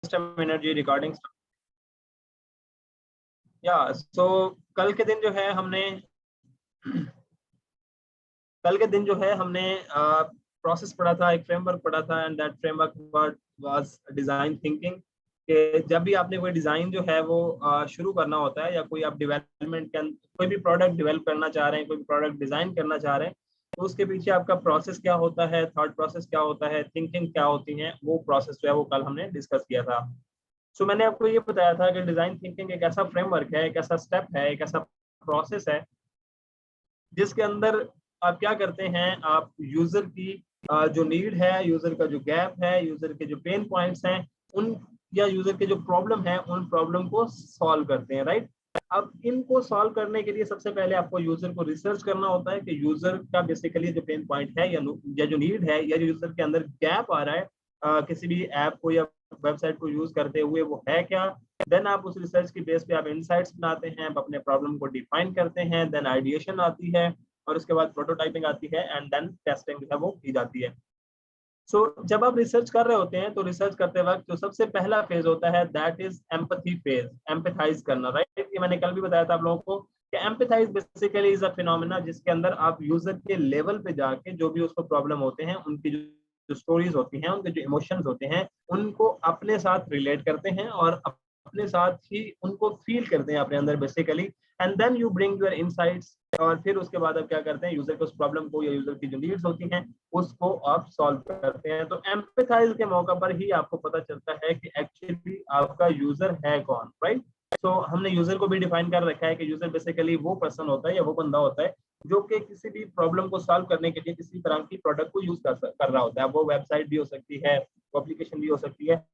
System energy recording. या सो कल के दिन जो है हमने कल के दिन जो है हमने प्रोसेस पढ़ा था, एक फ्रेमवर्क पढ़ा था, and that framework was design thinking. कि जब भी आपने कोई डिजाइन जो है वो शुरू करना होता है, या कोई आप डेवलपमेंट के कोई भी प्रोडक्ट डेवलप करना चाह रहे हैं, कोई भी प्रोडक्ट डिजाइन करना चाह रहे हैं, तो उसके पीछे आपका प्रोसेस क्या होता है, थॉट प्रोसेस क्या होता है, थिंकिंग क्या होती है, वो प्रोसेस जो है वो कल हमने डिस्कस किया था। सो मैंने आपको ये बताया था कि डिजाइन थिंकिंग एक ऐसा फ्रेमवर्क है, एक ऐसा स्टेप है, एक ऐसा प्रोसेस है जिसके अंदर आप क्या करते हैं, आप यूजर की जो नीड है, यूजर का जो गैप है, यूजर के जो पेन पॉइंट्स हैं, उन या यूजर के जो प्रॉब्लम है, उन प्रॉब्लम को सॉल्व करते हैं, राइट। अब इनको सॉल्व करने के लिए सबसे पहले आपको यूजर को रिसर्च करना होता है कि यूजर का बेसिकली जो पेन पॉइंट है, या जो नीड है, या जो यूजर के अंदर गैप आ रहा है किसी भी ऐप को या वेबसाइट को यूज करते हुए, वो है क्या। देन आप उस रिसर्च की बेस पे आप इनसाइट्स बनाते हैं, आप अपने प्रॉब्लम को डिफाइन करते हैं, देन आइडिएशन आती है, और उसके बाद प्रोटोटाइपिंग आती है, एंड देन टेस्टिंग जो है वो की जाती है। सो जब आप रिसर्च कर रहे होते हैं, तो रिसर्च करते वक्त जो सबसे पहला फेज होता है, that is empathy phase, empathise करना, राइट। ये मैंने कल भी बताया था आप लोगों को कि empathise basically is a phenomena जिसके अंदर आप यूजर के लेवल पे जाके जो भी उसको प्रॉब्लम होते हैं, उनकी जो स्टोरीज होती हैं, उनके जो इमोशंस होते हैं, उनको अपने साथ रिलेट करते हैं और अपने साथ ही उनको फील करते हैं अपने अंदर basically, and then you bring your insights. और फिर उसके बाद आप क्या करते हैं, यूजर को उस प्रॉब्लम को या यूजर की जो नीड्स होती हैं उसको आप सॉल्व करते हैं। तो एम्पैथाइज के मौका पर ही आपको पता चलता है कि एक्चुअली आपका यूजर है कौन, राइट। तो हमने यूजर को भी डिफाइन कर रखा है कि यूजर बेसिकली वो पर्सन होता है या वो बंदा होता है जो कि किसी भी प्रॉब्लम को सॉल्व करने के लिए किसी तरह की प्रोडक्ट को यूज कर रहा होता है। वो वेबसाइट भी हो सकती है, वो एप्लीकेशन भी हो सकती है।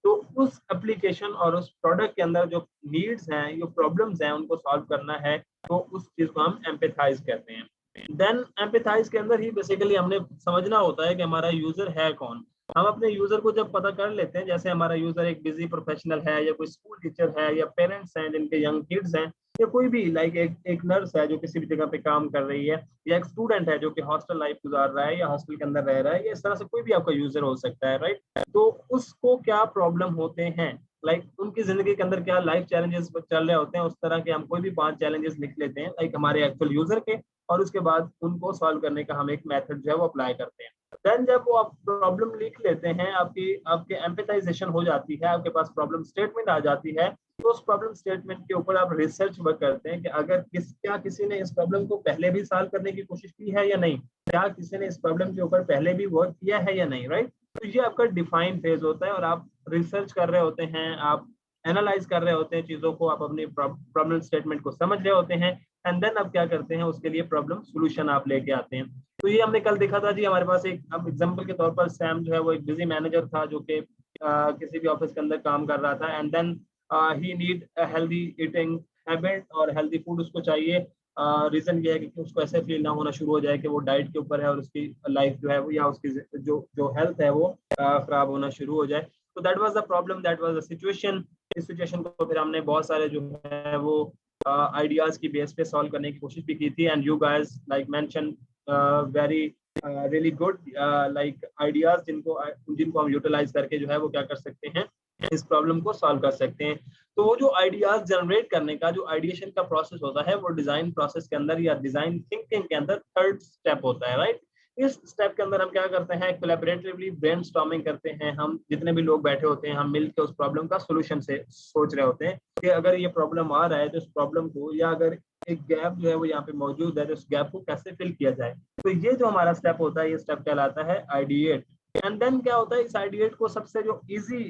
तो उस एप्लीकेशन और उस प्रोडक्ट के अंदर जो नीड्स हैं, जो प्रॉब्लम्स हैं, उनको सॉल्व करना है, तो उस चीज को हम एम्पैथाइज कहते हैं। देन एम्पैथाइज के अंदर ही बेसिकली हमने समझना होता है कि हमारा यूजर है कौन। हम अपने यूजर को जब पता कर लेते हैं, जैसे हमारा यूजर एक बिजी प्रोफेशनल है, या कोई स्कूल टीचर है, या पेरेंट्स हैं जिनके यंग किड्स हैं, या कोई भी लाइक एक नर्स है जो किसी भी जगह पे काम कर रही है, या एक स्टूडेंट है जो कि हॉस्टल लाइफ गुजार रहा है या हॉस्टल के अंदर रह रहा है, या इस तरह से कोई भी आपका यूजर हो सकता है, राइट। तो उसको क्या प्रॉब्लम होते हैं, लाइक उनकी जिंदगी के अंदर क्या लाइफ चैलेंजेस चल रहे होते हैं, उस तरह के हम कोई भी 5 चैलेंजेस लिख लेते हैं लाइक हमारे एक्चुअल यूजर के, और उसके बाद उनको सॉल्व करने का हम एक मेथड जो है वो अप्लाई करते हैं। देन जब वो आप प्रॉब्लम लिख लेते हैं, आपकी आपके एम्पैथाइजेशन हो जाती है, आपके पास प्रॉब्लम स्टेटमेंट आ जाती है, तो उस प्रॉब्लम स्टेटमेंट के ऊपर आप रिसर्च वर्क करते हैं कि अगर क्या किसी ने इस प्रॉब्लम को पहले भी सॉल्व करने की कोशिश की है या नहीं, क्या किसी ने इस प्रॉब्लम के ऊपर पहले भी वर्क किया है या नहीं, राइट। तो ये आपका डिफाइन फेज होता है, और आप रिसर्च कर रहे होते हैं, आप एनालाइज कर रहे होते हैं चीजों को, आप अपनी प्रॉब्लम स्टेटमेंट को समझ रहे होते हैं, एंड देन आप क्या करते हैं, उसके लिए प्रॉब्लम सोल्यूशन आप लेके आते हैं। तो ये हमने कल देखा था जी। हमारे पास एक, अब एग्जांपल के तौर पर सैम जो है वो एक बिजी मैनेजर था जो कि किसी भी ऑफिस के अंदर काम कर रहा था, and then he need healthy eating habit, और हेल्दी फूड उसको चाहिए। रीजन ये है कि उसको ऐसे फील ना होना शुरू हो जाए कि वो डाइट के ऊपर है और उसकी लाइफ जो है वो, या उसकी जो जो हेल्थ है वो खराब होना शुरू हो जाए। तो that was the problem, that was the situation. इस सिचुएशन को फिर हमने बहुत सारे जो है वो आइडियाज की बेस पे सॉल्व करने की कोशिश भी की थी, and you guys like mention very really good like ideas जिनको जिनको हम यूटिलाइज करके जो है वो क्या कर सकते हैं, इस प्रॉब्लम को सॉल्व कर सकते हैं। तो वो जो आइडियाज जनरेट करने का जो आइडिएशन का प्रोसेस होता है, वो डिजाइन प्रोसेस के अंदर या डिजाइन थिंकिंग के अंदर थर्ड स्टेप होता है, राइट। इस स्टेप के अंदर हम क्या करते हैं, कोलैबोरेटिवली ब्रेनस्टॉर्मिंग करते हैं। हम जितने भी लोग बैठे होते हैं, हम मिलकर उस प्रॉब्लम का सोल्यूशन से सोच रहे होते हैं कि अगर ये प्रॉब्लम आ रहा है तो इस प्रॉब्लम को, या अगर एक गैप जो है वो यहाँ पे मौजूद है तो उस गैप को कैसे फिल किया जाए। तो ये जो हमारा स्टेप होता है, ये स्टेप कहलाता है आइडिएट। एंड देन क्या होता है, इस आइडिएट को सबसे जो इजी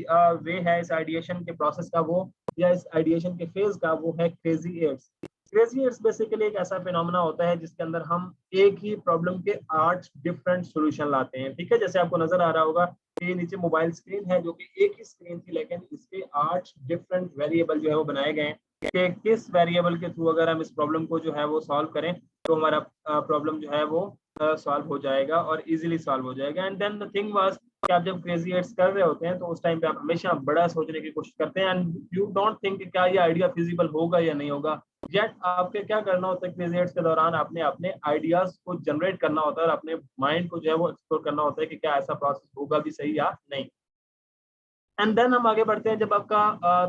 वे है इस आइडिएशन के प्रोसेस का, वो या इस आइडिएशन के फेज का, वो है क्रेजी एट्स। क्रेजी एट्स बेसिकली एक ऐसा फिनोमेना होता है जिसके अंदर हम एक ही प्रॉब्लम के 8 डिफरेंट सॉल्यूशन लाते हैं, ठीक है। जैसे आपको नजर आ रहा होगा कि नीचे मोबाइल स्क्रीन है जो कि एक ही स्क्रीन थी, लेकिन इसके 8 डिफरेंट वेरिएबल जो है वो बनाए गए हैं कि किस वेरिएबल के थ्रू अगर हम इस प्रॉब्लम को जो है वो सॉल्व करें तो हमारा प्रॉब्लम जो है वो सॉल्व हो जाएगा और इजीली सॉल्व हो जाएगा। And then the thing was कि आप जब क्रेजी एड्स कर रहे होते हैं तो उस टाइम पे आप हमेशा बड़ा सोचने की कोशिश करते हैं, एंड यू डोंट थिंक कि क्या ये आइडिया फिजिबल होगा या नहीं होगा। येट आपके क्या करना होता है, क्रेजी एड्स के दौरान आपने अपने आइडियाज को जनरेट करना होता है और अपने माइंड को जो है वो एक्सप्लोर करना होता है कि क्या ऐसा प्रोसेस होगा भी सही या नहीं। एंड देन हम आगे बढ़ते हैं। जब आपका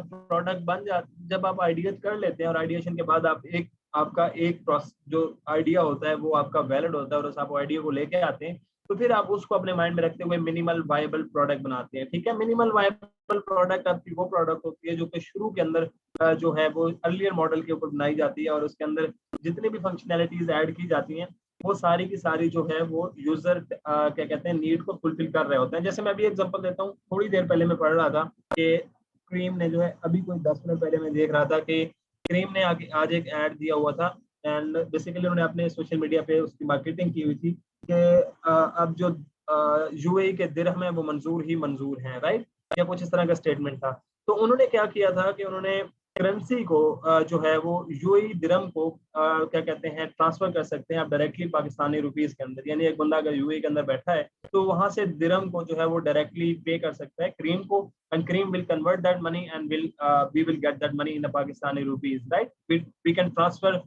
प्रोडक्ट बन जा, जब आप आइडिएट कर लेते हैं और आइडिएशन के बाद आप एक आपका एक जो आइडिया होता है वो आपका वैलिड होता है और उस आप आइडिया को लेके आते हैं, तो फिर आप उसको अपने माइंड में रखते हुए मिनिमल वायबल प्रोडक्ट बनाते हैं। ठीक है, मिनिमल वायबल प्रोडक्ट आपकी वो प्रोडक्ट होती है जो कि शुरू के अंदर जो है वो अर्लियर मॉडल के ऊपर बनाई जाती है और उसके अंदर जितनी भी फंक्शनैलिटीज ऐड की जाती हैं वो सारी की सारी जो है वो यूजर क्या कहते हैं नीड को फुलफिल कर रहे होते हैं। जैसे मैं अभी एग्जांपल देता हूँ, थोड़ी देर पहले मैं पढ़ रहा था कि क्रीम ने जो है, अभी कोई 10 मिनट पहले मैं देख रहा था कि क्रीम ने आज एक ऐड दिया हुआ था एंड बेसिकली उन्होंने अपने सोशल मीडिया पे उसकी मार्केटिंग की हुई थी कि अब जो यूएई के दिरहम है वो मंजूर ही मंजूर हैं, राइट, या कुछ इस तरह का स्टेटमेंट था। तो उन्होंने क्या किया था कि उन्होंने करेंसी को जो है वो यूएई दिरहम को क्या कहते हैं ट्रांसफर कर सकते हैं आप डायरेक्टली पाकिस्तानी रुपीस के अंदर। यानी एक बंदा अगर यूएई के अंदर बैठा है तो वहां से दिरहम को जो है वो डायरेक्टली पे कर सकता है क्रीम को, and Careem will convert that money and we will get that money in Pakistani rupees, right. We can transfer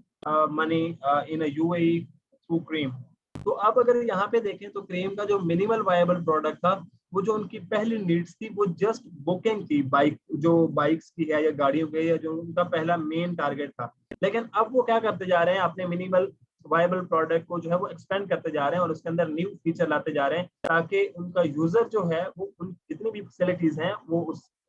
money in UAE through Careem. तो आप अगर यहाँ पे देखें तो क्रीम का जो मिनिमल वायबल प्रोडक्ट था, वो जो उनकी पहली नीड्स थी वो जस्ट बुकिंग थी, बाइक जो बाइक्स की है या गाड़ियों की, या जो उनका पहला मेन टारगेट था। लेकिन अब वो क्या करते जा रहे हैं, अपने मिनिमल वायबल प्रोडक्ट को जो है वो एक्सपेंड करते जा रहे हैं और उसके अंदर न्यू फीचर लाते जा रहे हैं ताकि उनका यूजर जो है वो उन जितनी भी फैसिलिटीज हैं वो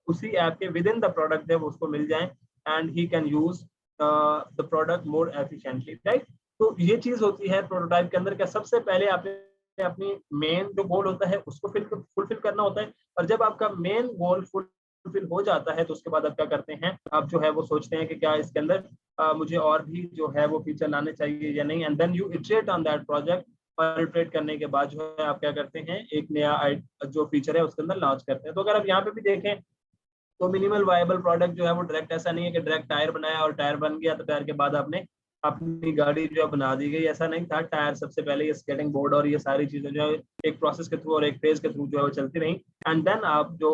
उसी ऐप के विद इन द प्रोडक्ट है वो उसको मिल जाए and he can use the product more efficiently, right. तो ये चीज होती है प्रोटोटाइप के अंदर, क्या सबसे पहले आपने अपनी मेन जो गोल होता है उसको फुलफिल करना होता है, और जब आपका मेन गोल फुलफिल हो जाता है तो उसके बाद आप क्या करते हैं, आप जो है वो सोचते हैं कि क्या इसके अंदर मुझे और भी जो है वो फीचर लाने चाहिए या नहीं, and then you iterate on that project. और इटरेट करने के बाद जो है आप क्या करते हैं, एक नया जो फीचर है उसके अंदर लॉन्च करते हैं। तो अगर आप यहाँ पे भी देखें तो मिनिमल वायबल प्रोडक्ट जो है वो डायरेक्ट ऐसा नहीं है कि डायरेक्ट टायर बनाया और टायर बन गया तो टायर के बाद आपने अपनी गाड़ी जो है बना दी गई, ऐसा नहीं था। टायर सबसे पहले ये स्केटिंग बोर्ड और ये सारी चीजें जो है एक प्रोसेस के थ्रू और एक फेज के थ्रू जो है वो चलती रही, एंड देन आप जो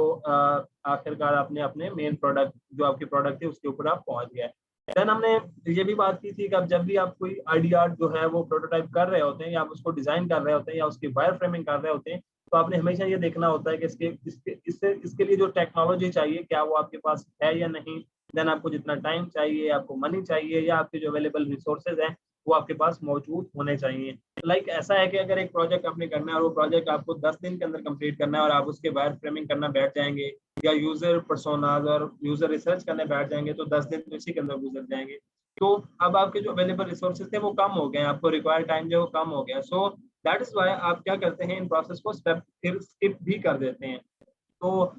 आखिरकार आपने अपने मेन प्रोडक्ट जो आपकी प्रोडक्ट थी उसके ऊपर आप पहुंच गए। देन हमने ये भी बात की थी कि अब जब भी आप कोई आइडिया जो है वो प्रोटोटाइप कर रहे होते हैं या आप उसको डिजाइन कर रहे होते हैं या उसकी वायर फ्रेमिंग कर रहे होते हैं, तो आपने हमेशा ये देखना होता है कि इसके लिए जो टेक्नोलॉजी चाहिए क्या वो आपके पास है या नहीं। देन आपको जितना टाइम चाहिए, आपको मनी चाहिए, या आपके जो अवेलेबल रिसोर्सेज हैं वो आपके पास मौजूद होने चाहिए। लाइक ऐसा है कि अगर एक प्रोजेक्ट आपने करना है और वो प्रोजेक्ट आपको 10 दिन के अंदर कंप्लीट करना है और आप उसके वायर फ्रेमिंग करना बैठ जाएंगे या यूजर पर्सोनाज और यूजर रिसर्च करने बैठ जाएंगे तो 10 दिन तो इसी के अंदर गुजर जाएंगे। तो अब आपके जो अवेलेबल रिसोर्सेज थे वो कम हो गए, आपको रिक्वायर्ड टाइम जो है वो कम हो गया। सो दैट इज वाई आप क्या करते हैं, इन प्रोसेस को स्टेप फिर स्किप भी कर देते हैं। तो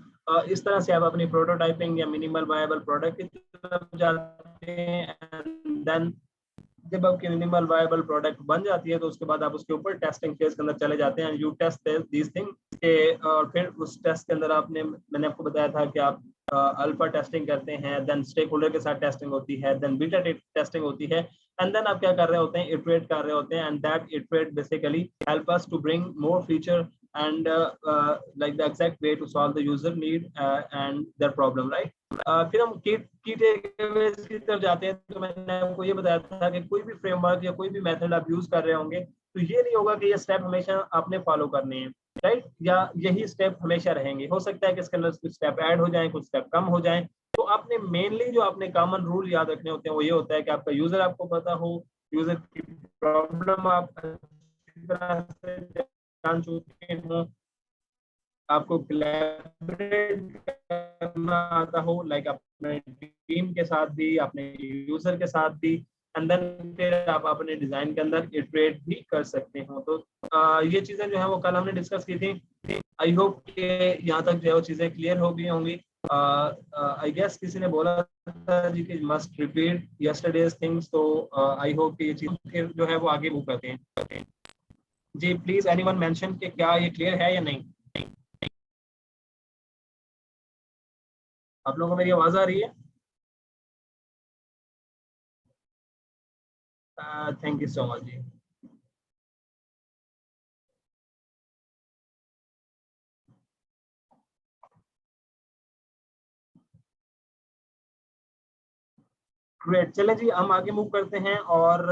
इस तरह से आप अपनी प्रोटोटाइपिंग या मिनिमल वायबल प्रोडक्ट की तरफ जाते हैं, एंड देन जब आपकी मिनिमल वायबल प्रोडक्ट बन जाती है तो उसके बाद आप उसके ऊपर टेस्टिंग फेज के अंदर चले जाते हैं, यू टेस्ट दीज थिंग के, और फिर उस टेस्ट के अंदर मैंने आपको बताया था कि आप अल्फा टेस्टिंग करते हैं, देन स्टेक होल्डर के साथ टेस्टिंग होती है, देन बीटा टेस्टिंग होती है, एंड देन आप क्या कर रहे होते हैं, इटरेट कर रहे होते हैं, and that iterate basically help us to bring more feature and like the exact way to solve the user need and their problem, right? फिर हम की टेकअवेज की तरफ जाते हैं। तो मैंने आपको ये बताया था कि कोई भी फ्रेमवर्क या कोई भी मेथड आप यूज कर रहे होंगे तो ये नहीं होगा कि ये स्टेप हमेशा आपने फॉलो करने हैं, राइट, या यही स्टेप हमेशा रहेंगे। हो सकता है कि इसके अंदर कुछ स्टेप ऐड हो जाएं, कुछ स्टेप कम हो जाएं। तो आपने मेनली जो आपने कॉमन रूल याद रखने होते हैं वो ये होता है कि आपका यूजर आपको पता हो, यूजर की प्रॉब्लम आप अच्छी तरह से जान चुके हो, आपको कोलैबोरेट करना आता हो, लाइक अपने टीम के साथ भी, अपने यूजर के साथ भी, एंड देन फिर आप अपने डिजाइन के अंदर इटरेट भी कर सकते हो। तो ये चीजें जो है वो कल हमने डिस्कस की थी। आई होप कि यहाँ तक जो है वो चीजें क्लियर हो गई होंगी। आई गेस किसी ने बोला था जी कि मस्ट रिपीट यस्टरडेज थिंग्स, तो आई होप कि ये चीज फिर जो है वो आगे मूव करते हैं। जी प्लीज एनीवन मेंशन कि क्या ये क्लियर है या नहीं। आप लोगों को मेरी आवाज आ रही है? थैंक यू सो मच जी। ग्रेट, चले जी हम आगे मूव करते हैं। और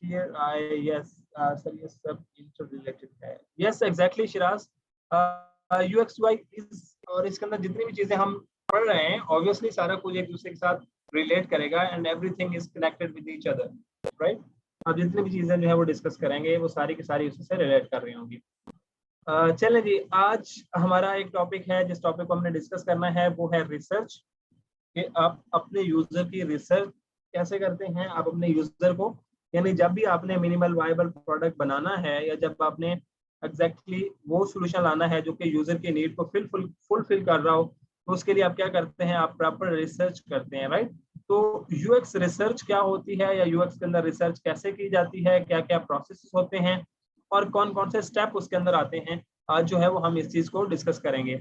हियर आई यस सर ये सब इंटर रिलेटेड है, yes exactly Siraj. UX UI is, और इसके अंदर जितनी भी चीजें हम पढ़ रहे हैं ऑब्वियसली सारा कुछ एक दूसरे के साथ रिलेट करेगा and everything is connected with each other, right. अब जितनी भी चीजें जो है वो डिस्कस करेंगे वो सारी की सारी उसी से रिलेट कर रही होंगी। चलें जी, आज हमारा एक टॉपिक है, जिस टॉपिक को हमने डिस्कस करना है वो है रिसर्च, कि आप अपने यूजर की रिसर्च कैसे करते हैं। आप अपने यूजर को, यानी जब भी आपने मिनिमल वायबल प्रोडक्ट बनाना है या जब आपने एग्जैक्टली वो सोल्यूशन लाना है जो कि यूजर की नीड को फुलफिल कर रहा हो, तो उसके लिए आप क्या करते हैं, आप प्रॉपर रिसर्च करते हैं, राइट। तो यूएक्स रिसर्च क्या होती है या यूएक्स के अंदर रिसर्च कैसे की जाती है, क्या क्या प्रोसेस होते हैं और कौन कौन से स्टेप उसके अंदर आते हैं, आज जो है वो हम इस चीज को डिस्कस करेंगे।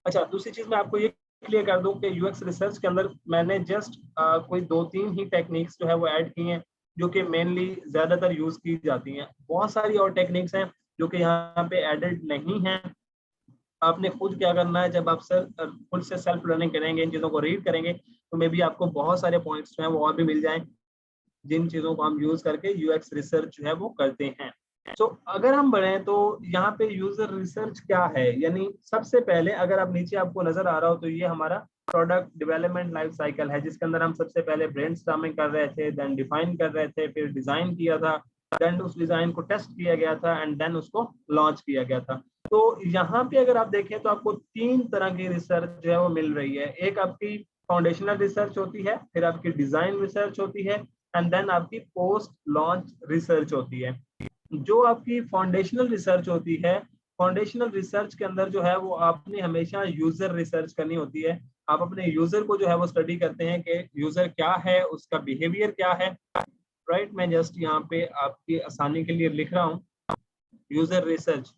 अच्छा, दूसरी चीज मैं आपको ये क्लियर कर दूं कि यूएक्स रिसर्च के अंदर मैंने जस्ट कोई 2-3 ही टेक्निक्स जो है वो ऐड की हैं जो कि मेनली ज्यादातर यूज की जाती हैं। बहुत सारी और टेक्निक्स हैं जो कि यहाँ पे एडेड नहीं है। आपने खुद क्या करना है, जब आप खुद से सेल्फ लर्निंग करेंगे, इन चीज़ों को रीड करेंगे, तो मे बी आपको बहुत सारे पॉइंट्स जो हैं वो और भी मिल जाएं जिन चीज़ों को हम यूज करके यूएक्स रिसर्च जो है वो करते हैं। तो अगर हम बढ़ें तो यहाँ पे यूजर रिसर्च क्या है, यानी सबसे पहले अगर आप नीचे आपको नजर आ रहा हो तो ये हमारा प्रोडक्ट डेवलपमेंट लाइफ साइकिल है, जिसके अंदर हम सबसे पहले ब्रेनस्टॉर्मिंग कर रहे थे, देन डिफाइन कर रहे थे, फिर डिजाइन किया था, देन उस डिजाइन को टेस्ट किया गया था एंड देन उसको लॉन्च किया गया था। तो यहाँ पे अगर आप देखें तो आपको 3 तरह की रिसर्च जो है वो मिल रही है। एक आपकी फाउंडेशनल रिसर्च होती है, फिर आपकी डिजाइन रिसर्च होती है एंड देन आपकी पोस्ट लॉन्च रिसर्च होती है। जो आपकी फाउंडेशनल रिसर्च होती है, फाउंडेशनल रिसर्च के अंदर जो है वो आपने हमेशा यूजर रिसर्च करनी होती है। आप अपने यूजर को जो है वो स्टडी करते हैं कि यूजर क्या है, उसका बिहेवियर क्या है, राइट। मैं जस्ट यहाँ पे आपकी आसानी के लिए लिख रहा हूँ यूजर रिसर्च।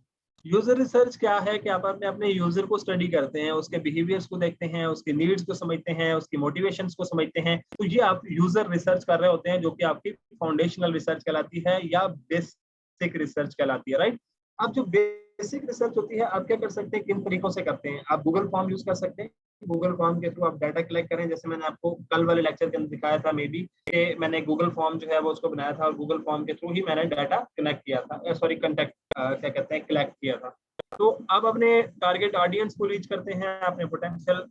यूजर रिसर्च क्या है कि आप अपने यूजर को स्टडी करते हैं, उसके बिहेवियर्स को देखते हैं, उसकी नीड्स को समझते हैं, उसकी मोटिवेशंस को समझते हैं, तो ये आप यूजर रिसर्च कर रहे होते हैं, जो कि आपकी फाउंडेशनल रिसर्च कहलाती है या बेसिक रिसर्च कहलाती है, राइट। अब जो बेसिक रिसर्च होती है, आप क्या कर सकते हैं, किन तरीकों से करते हैं, आप गूगल फॉर्म यूज कर सकते हैं। गूगल फॉर्म के थ्रू आप डाटा कलेक्ट करें, जैसे मैंने आपको कल वाले लेक्चर के अंदर दिखाया था, मे बी कि मैंने गूगल फॉर्म जो है वो उसको बनाया था और गूगल फॉर्म के थ्रू ही मैंने डाटा कनेक्ट किया था, सॉरी कंटेक्ट क्या कहते हैं, कलेक्ट किया था। तो आप अपने टारगेट ऑडियंस को रीच करते हैं, अपने पोटेंशियल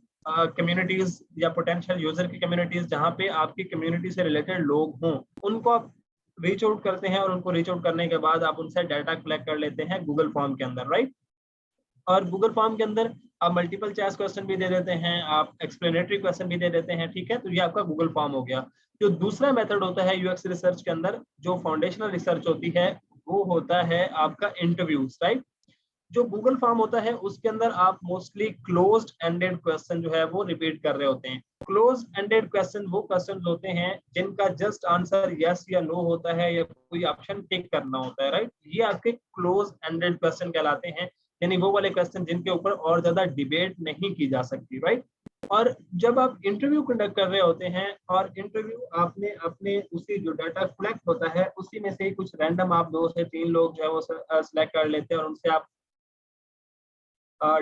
कम्युनिटीज या पोटेंशियल यूजर की कम्युनिटीज, जहाँ पे आपकी कम्युनिटी से रिलेटेड लोग हों, उनको आप रीच आउट करते हैं और उनको रीच आउट करने के बाद आप उनसे डाटा कलेक्ट कर लेते हैं गूगल फॉर्म के अंदर, राइट। और गूगल फॉर्म के अंदर आप मल्टीपल चॉइस क्वेश्चन भी दे देते हैं, आप एक्सप्लेनेटरी क्वेश्चन भी दे देते हैं, ठीक है। तो ये आपका गूगल फॉर्म हो गया। जो दूसरा मेथड होता है यूएक्स रिसर्च के अंदर, जो फाउंडेशनल रिसर्च होती है, वो होता है आपका इंटरव्यूज, राइट। जो गूगल फॉर्म होता है उसके अंदर आप मोस्टली क्लोज्ड एंडेड क्वेश्चन जो है वो रिपीट कर रहे होते हैं। क्लोज्ड एंडेड क्वेश्चन वो क्वेश्चन होते हैं जिनका जस्ट आंसर यस या नो होता है या कोई ऑप्शन टिक करना होता है, राइट। ये आपके क्लोज एंडेड क्वेश्चन कहलाते हैं, यानी वो वाले क्वेश्चन जिनके ऊपर और ज्यादा डिबेट नहीं की जा सकती, राइट। और जब आप इंटरव्यू कंडक्ट कर रहे होते हैं और इंटरव्यू आपने अपने उसी जो डाटा कलेक्ट होता है उसी में से कुछ रैंडम आप 2 से 3 लोग जो है वो सिलेक्ट कर लेते हैं और उनसे आप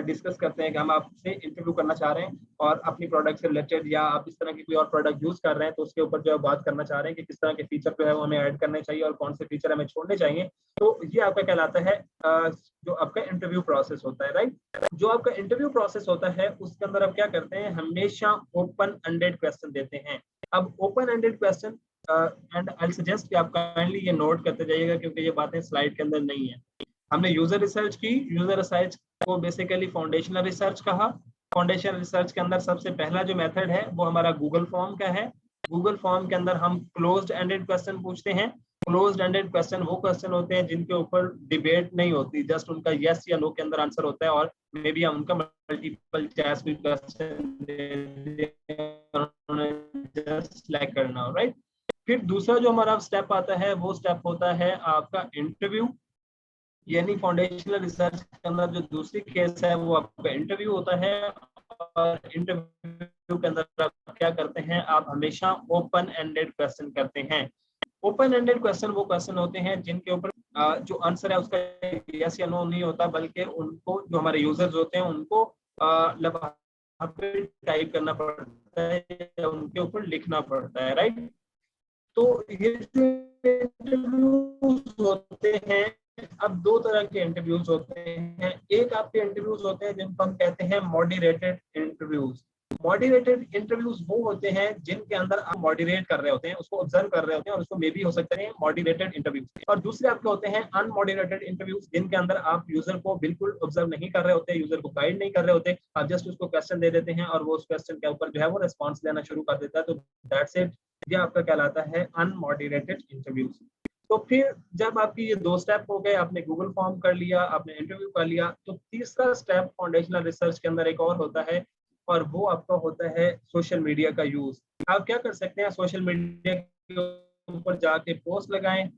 डिस्कस करते हैं कि हम आपसे इंटरव्यू करना चाह रहे हैं और अपनी प्रोडक्ट से रिलेटेड या आप इस तरह की कोई और प्रोडक्ट यूज कर रहे हैं तो उसके ऊपर जो है बात करना चाह रहे हैं कि किस तरह के फीचर जो है वो हमें ऐड करने चाहिए और कौन से फीचर हमें छोड़ने चाहिए। तो ये आपका कहलाता है जो आपका इंटरव्यू प्रोसेस होता है, राइट। जो आपका इंटरव्यू प्रोसेस होता है उसके अंदर आप क्या करते हैं, हमेशा ओपन एंडेड क्वेश्चन देते हैं। अब open ended question and I suggest कि आप काइंडली ये नोट करते जाइएगा क्योंकि ये बातें स्लाइड के अंदर नहीं है। हमने यूजर रिसर्च की, यूजर रिसर्च को बेसिकली फाउंडेशनल रिसर्च कहा। फाउंडेशनल रिसर्च के अंदर सबसे पहला जो मेथड है वो हमारा गूगल फॉर्म का है। गूगल फॉर्म के अंदर हम क्लोज्ड एंडेड क्वेश्चन पूछते हैं। क्लोज्ड एंडेड क्वेश्चन वो क्वेश्चन होते हैं जिनके ऊपर डिबेट नहीं होती, जस्ट उनका यस या नो के अंदर आंसर होता है और मे बी हम उनका multiple choice question just select करना हो, राइट। फिर दूसरा जो हमारा स्टेप आता है वो स्टेप होता है आपका इंटरव्यू, यानी फाउंडेशनल रिसर्च के अंदर जो दूसरी केस है वो आपका इंटरव्यू होता है। और इंटरव्यू के अंदर आप क्या करते हैं, आप हमेशा ओपन एंडेड क्वेश्चन करते हैं। ओपन एंडेड क्वेश्चन वो क्वेश्चन होते हैं जिनके ऊपर जो आंसर है उसका यस या नो नहीं होता, बल्कि उनको जो हमारे यूजर्स होते हैं उनको टाइप करना पड़ता है या उनके ऊपर लिखना पड़ता है, राइट। तो ये जो इंटरव्यूज होते हैं अब दो तरह के इंटरव्यूज होते हैं। एक आपके इंटरव्यूज होते हैं जिनको हम कहते हैं मॉडरेटेड इंटरव्यूज। मॉडरेटेड इंटरव्यूज वो होते हैं जिनके अंदर आप मॉडरेट कर रहे होते हैं, उसको ऑब्जर्व कर रहे होते हैं, और उसको मे भी हो सकते हैं मॉडरेटेड इंटरव्यूज। और दूसरे आपके होते हैं अनमॉडरेटेड इंटरव्यूज, जिनके अंदर आप यूजर को बिल्कुल ऑब्जर्व नहीं कर रहे होते, यूजर को गाइड नहीं कर रहे होते, आप जस्ट उसको क्वेश्चन दे देते हैं और वो उस क्वेश्चन के ऊपर जो है वो रिस्पॉन्स देना शुरू कर देता है। तो दैट्स इट, ये आपका कहलाता है अनमॉडरेटेड इंटरव्यूज। तो फिर जब आपकी ये दो स्टेप हो गए, आपने गूगल फॉर्म कर लिया, आपने इंटरव्यू कर लिया, तो तीसरा स्टेप फाउंडेशनल रिसर्च के अंदर एक और होता है, और वो आपका होता है सोशल मीडिया का यूज। आप क्या कर सकते हैं, सोशल मीडिया के ऊपर जाके पोस्ट लगाएं,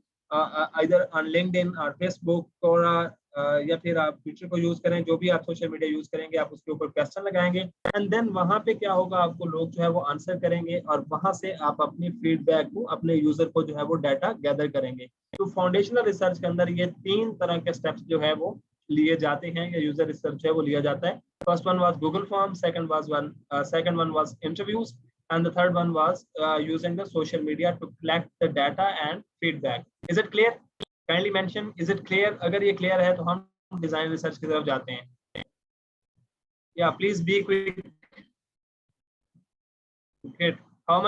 इधर ऑन लिंक्डइन और फेसबुक, और या फिर आप ट्विटर को यूज करें, जो भी आप सोशल मीडिया यूज करेंगे आप उसके ऊपर क्वेश्चन लगाएंगे, एंड देन वहां पे क्या होगा, आपको लोग जो है वो आंसर करेंगे, और वहां से आप अपनी फीडबैक को, अपने यूजर को जो है वो डाटा गैदर करेंगे। तो फाउंडेशनल रिसर्च के अंदर ये तीन तरह के स्टेप्स जो है वो लिए जाते हैं, या यूजर रिसर्च है वो लिया जाता है। First one was Google form, second one was interviews, and the third one was using the social media to collect the data and feedback. Is it clear? Kindly mention, is it clear? अगर ये clear है तो हम design research की तरफ जाते हैं। Yeah, please be quick. Great. How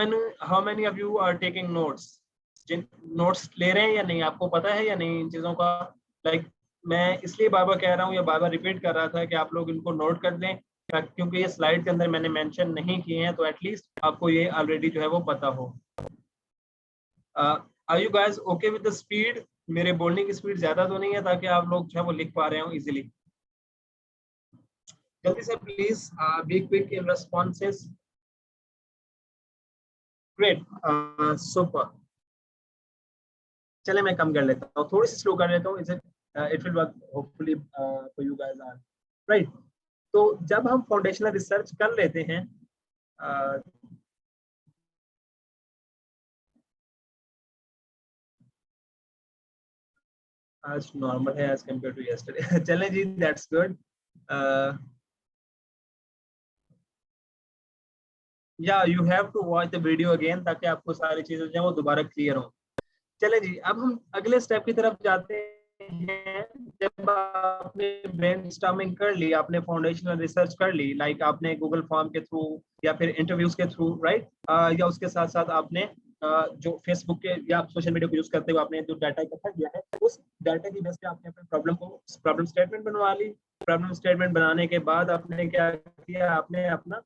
many of you are taking notes? जिन नोट्स ले रहे हैं या नहीं, आपको पता है या नहीं इन चीजों का? लाइक मैं इसलिए बार बार कह रहा हूँ या बार बार रिपीट कर रहा था कि आप लोग इनको नोट कर दें, क्योंकि ये स्लाइड के अंदर मैंने मेंशन नहीं किए हैं, तो एटलीस्ट आपको ये ऑलरेडी जो है वो पता हो। Are you guys okay with the speed? मेरे बोलने की स्पीड ज्यादा तो नहीं है, ताकि आप लोग जो है वो लिख पा रहे हो इजीली। जल्दी से please be quick in responses. Great, super. चले मैं कम कर लेता हूँ, थोड़ी सी स्लो कर लेता हूँ, it will work hopefully for you guys are right. तो जब हम फाउंडेशनल रिसर्च कर लेते हैं, आज नॉर्मल है एज कम्पेयर टू यस्टरडे। चलें जी, दैट्स गुड। या you have to watch the video again, ताकि आपको सारी चीजें जो है वो दोबारा क्लियर हो। चले जी, अब हम अगले स्टेप की तरफ जाते हैं। जब आपने ब्रेनस्टॉर्मिंग कर ली, आपने फाउंडेशनल रिसर्च कर ली, लाइक आपने गूगल फॉर्म के थ्रू या फिर इंटरव्यूज के थ्रू, राइट, या उसके साथ साथ आपने जो फेसबुक के या सोशल मीडिया को यूज करते हुए आपने जो डाटा इकट्ठा किया है, उस डाटा की बेस पे आपने अपने प्रॉब्लम स्टेटमेंट बनवा ली। प्रॉब्लम स्टेटमेंट बनाने के बाद आपने क्या किया, आपने अपना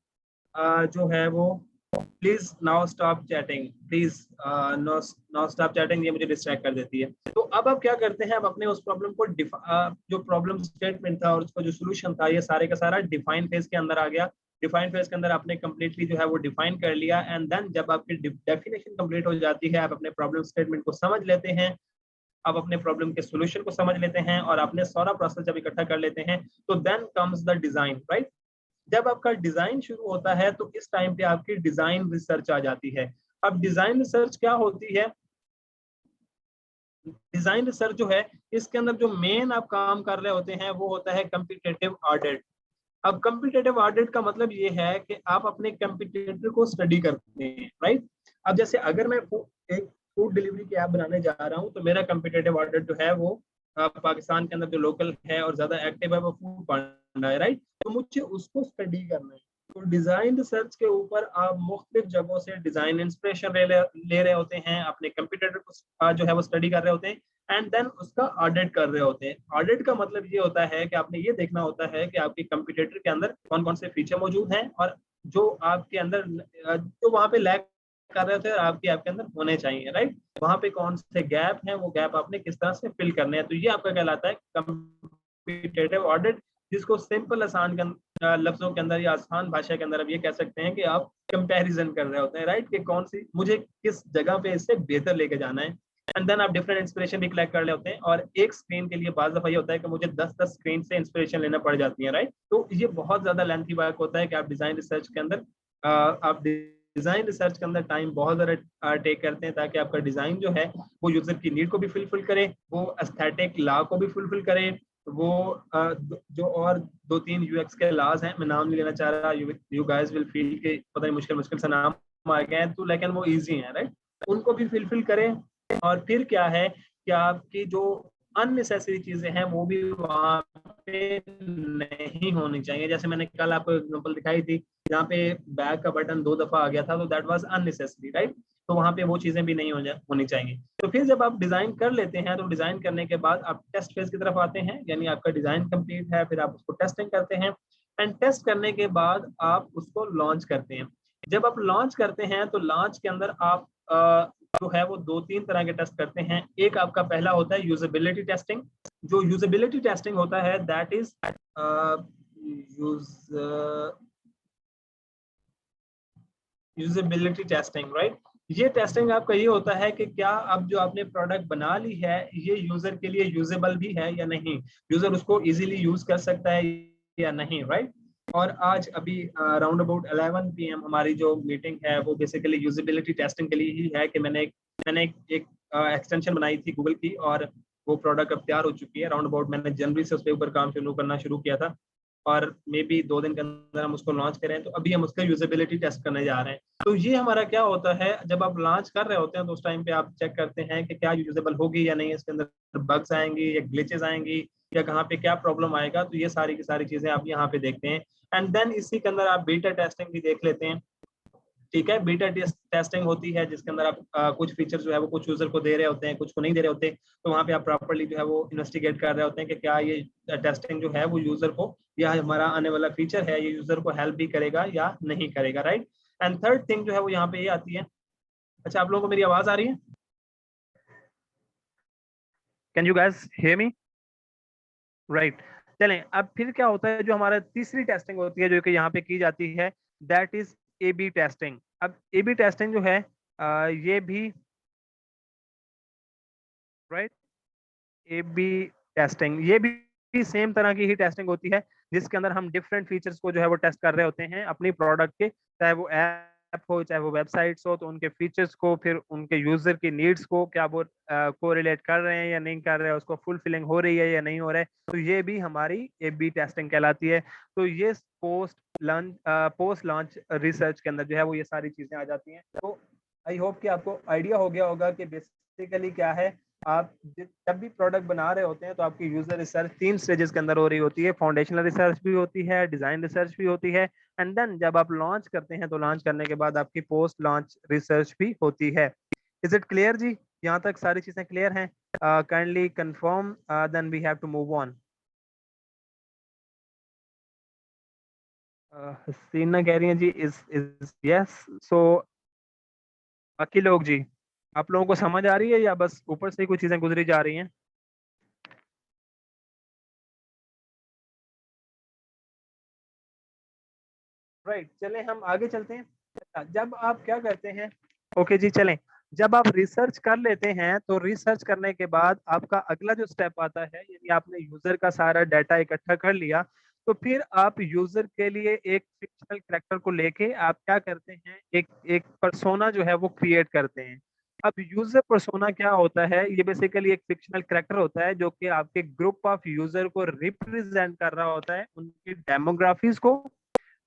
जो है वो, please now stop chatting, please now stop chatting, ये मुझे डिस्ट्रैक्ट कर देती है। तो अब आप क्या करते हैं, अब अपने उस प्रॉब्लम को जो प्रॉब्लम स्टेटमेंट था और उसका जो सोल्यूशन था, ये सारे का सारा डिफाइन फेज के अंदर आ गया। डिफाइन फेज के अंदर आपने कंप्लीटली जो है वो डिफाइन कर लिया, एंड देन जब आपकी डेफिनेशन कंप्लीट हो जाती है, आप अपने प्रॉब्लम स्टेटमेंट को समझ लेते हैं, आप अपने प्रॉब्लम के सोल्यूशन को समझ लेते हैं, और आपने सारा प्रोसेस जब इकट्ठा कर लेते हैं, तो then comes the design, right. जब आपका डिजाइन शुरू होता है तो इस टाइम पे आपकी डिजाइन रिसर्च आ जाती है। अब डिजाइन रिसर्च क्या होती है? डिजाइन रिसर्च जो है, इसके अंदर जो मेन आप काम कर रहे होते हैं वो होता है कॉम्पिटिटिव ऑडिट। अब कॉम्पिटिटिव ऑडिट का मतलब ये है कि आप अपने कॉम्पिटिटर को स्टडी करते हैं, राइट। अब जैसे अगर मैं एक फूड डिलीवरी की ऐप बनाने जा रहा हूँ, तो मेरा कॉम्पिटिटिव ऑडिट जो है वो पाकिस्तान के अंदर जो लोकल है और ज्यादा एक्टिव है वो फूड पांडा है, राइट। तो मुझे उसको स्टडी करना है। तो डिजाइन रिसर्च के ऊपर आप मुख्तलिफ जगहों से डिजाइन इंस्पिरेशन ले रहे होते हैं, अपने कंप्यूटर को जो है वो स्टडी कर रहे होते हैं, एंड देन उसका ऑडिट कर रहे होते हैं। ऑडिट का मतलब ये होता है कि आपने ये देखना होता है कि आपके कंप्यूटर के अंदर कौन कौन से फीचर मौजूद हैं, और जो आपके अंदर जो वहाँ पे लैग कर रहे होते हैं आपके आपके अंदर होने चाहिए, राइट। वहाँ पे कौन से गैप हैं, वो गैप आपने किस तरह से फिल करने हैं। तो ये आपका कहलाता है कॉम्पिटिटिव ऑडिट, जिसको सिंपल आसान लफ्जों के अंदर या आसान भाषा के अंदर आप ये कह सकते हैं कि आप कंपैरिजन कर रहे होते हैं, राइट, कि कौन सी मुझे किस जगह पे इससे बेहतर लेके जाना है। एंड देन आप डिफरेंट इंस्पिरेशन भी कलेक्ट कर ले होते हैं, और एक स्क्रीन के लिए बाज़ दफा ये होता है कि मुझे 10-10 स्क्रीन से इंस्पिरेशन लेना पड़ जाती है, राइट। तो ये बहुत ज्यादा लेंथी वर्क होता है कि आप डिजाइन रिसर्च के अंदर टाइम बहुत ज्यादा टेक करते हैं, ताकि आपका डिजाइन जो है वो यूजर की नीड को भी फुलफिल करे, वो एस्थेटिक लॉ को भी फुलफिल करे, वो जो और 2-3 यूएक्स के लॉज हैं, मैं नाम नहीं लेना चाह रहा, यू गाइस विल फील के पता नहीं मुश्किल से नाम आ गए हैं, तो लेकिन वो इजी है, राइट, उनको भी फुलफिल करें। और फिर क्या है कि आपकी जो अननेसेसरी चीजें हैं वो भी वहाँ पे नहीं होनी चाहिए। जैसे मैंने कल आपको एग्जांपल दिखाई थी, जहाँ पे बैक का बटन 2 दफा आ गया था, तो दैट वाज अननेसेसरी, राइट। तो वहाँ पे वो चीजें भी नहीं होनी चाहिए। तो फिर जब आप डिजाइन कर लेते हैं, तो डिजाइन करने के बाद आप टेस्ट फेज की तरफ आते हैं, यानी आपका डिजाइन कंप्लीट है, फिर आप उसको टेस्टिंग करते हैं, एंड टेस्ट करने के बाद आप उसको लॉन्च करते हैं। जब आप लॉन्च करते हैं तो लॉन्च के अंदर आप जो है वो 2-3 तरह के टेस्ट करते हैं। एक आपका पहला होता है यूजेबिलिटी टेस्टिंग। जो यूजेबिलिटी टेस्टिंग होता है that is usability testing, right. ये टेस्टिंग आपका ये होता है कि क्या अब जो आपने प्रोडक्ट बना ली है ये यूजर के लिए यूजेबल भी है या नहीं, यूजर उसको इजीली यूज कर सकता है या नहीं, राइट। और आज अभी अराउंड अबाउट 11 PM हमारी जो मीटिंग है वो बेसिकली यूजेबिलिटी टेस्टिंग के लिए ही है कि मैंने एक एक्सटेंशन बनाई थी गूगल की, और वो प्रोडक्ट अब तैयार हो चुकी है। अराउंड अबाउट मैंने जनवरी से उसके ऊपर काम करना शुरू किया था, और मे बी 2 दिन के अंदर हम उसको लॉन्च करें, तो अभी हम उसका यूजेबिलिटी टेस्ट करने जा रहे हैं। तो ये हमारा क्या होता है, जब आप लॉन्च कर रहे होते हैं तो उस टाइम पे आप चेक करते हैं कि क्या यूजेबल होगी या नहीं, इसके अंदर बग्स आएंगी या ग्लिचेस आएंगी, या कहाँ पे क्या प्रॉब्लम आएगा। तो ये सारी की सारी चीजें आप यहाँ पे देखते हैं, एंड देन इसी के अंदर आप बीटा टेस्टिंग भी देख लेते हैं। ठीक है, बीटा टेस्टिंग होती है जिसके अंदर आप कुछ फीचर जो है वो कुछ यूजर को दे रहे होते हैं, कुछ को नहीं दे रहे होते। तो वहाँ पे आप प्रॉपर्ली जो है वो इन्वेस्टिगेट कर रहे होते हैं कि क्या ये टेस्टिंग जो है वो यूजर को, या हमारा आने वाला फीचर है ये यूजर को हेल्प भी करेगा या नहीं करेगा, राइट। एंड थर्ड थिंग जो है वो यहाँ पे ये आती है। अच्छा, आप लोगों को मेरी आवाज आ रही है? Can you guys hear me? Right. चलें, अब फिर क्या होता है, जो हमारा तीसरी टेस्टिंग होती है जो कि यहाँ पे की जाती है, that is A B testing. अब ए बी टेस्टिंग जो है ये भी, राइट, ए बी टेस्टिंग ये भी सेम तरह की ही टेस्टिंग होती है, जिसके अंदर हम डिफरेंट फीचर्स को जो है वो टेस्ट कर रहे होते हैं अपनी प्रोडक्ट के, चाहे वो ऐप हो चाहे वो वेबसाइट्स हो। तो उनके फीचर्स को, फिर उनके यूजर की नीड्स को, क्या वो कोरिलेट कर रहे हैं या नहीं कर रहे हैं, उसको फुलफिलिंग हो रही है या नहीं हो रहा है। तो ये भी हमारी ए बी टेस्टिंग कहलाती है। तो ये पोस्ट लॉन्च रिसर्च के अंदर जो है वो ये सारी चीजें आ जाती हैं। तो आई होप कि आपको आइडिया हो गया होगा कि बेसिकली क्या है। आप जब भी प्रोडक्ट बना रहे होते हैं तो आपकी यूजर रिसर्च 3 स्टेजेस के अंदर हो रही होती है। फाउंडेशनल रिसर्च भी होती है, डिजाइन रिसर्च भी होती है, एंड देन जब आप लॉन्च करते हैं तो लॉन्च करने के बाद आपकी पोस्ट लॉन्च रिसर्च भी होती है। इज इट क्लियर जी? यहाँ तक सारी चीजें क्लियर हैं? Kindly confirm, then we have to move on. Haseena कह रही हैं जी इज यस। सो बाकी लोग जी, आप लोगों को समझ आ रही है या बस ऊपर से ही कुछ चीजें गुजरी जा रही हैं? राइट, चलें हम आगे चलते हैं। अच्छा, जब आप क्या करते हैं, ओके जी चलें, जब आप रिसर्च कर लेते हैं तो रिसर्च करने के बाद आपका अगला जो स्टेप आता है, यानी आपने यूजर का सारा डाटा इकट्ठा कर लिया, तो फिर आप यूजर के लिए एक फिक्शनल कैरेक्टर को लेके आप क्या करते हैं, एक एक पर्सोना जो है वो क्रिएट करते हैं। अब यूजर पर्सोना क्या होता है, ये बेसिकली एक फिक्शनल कैरेक्टर होता है जो कि आपके ग्रुप ऑफ यूजर को रिप्रेजेंट कर रहा होता है, उनकी डेमोग्राफीज को।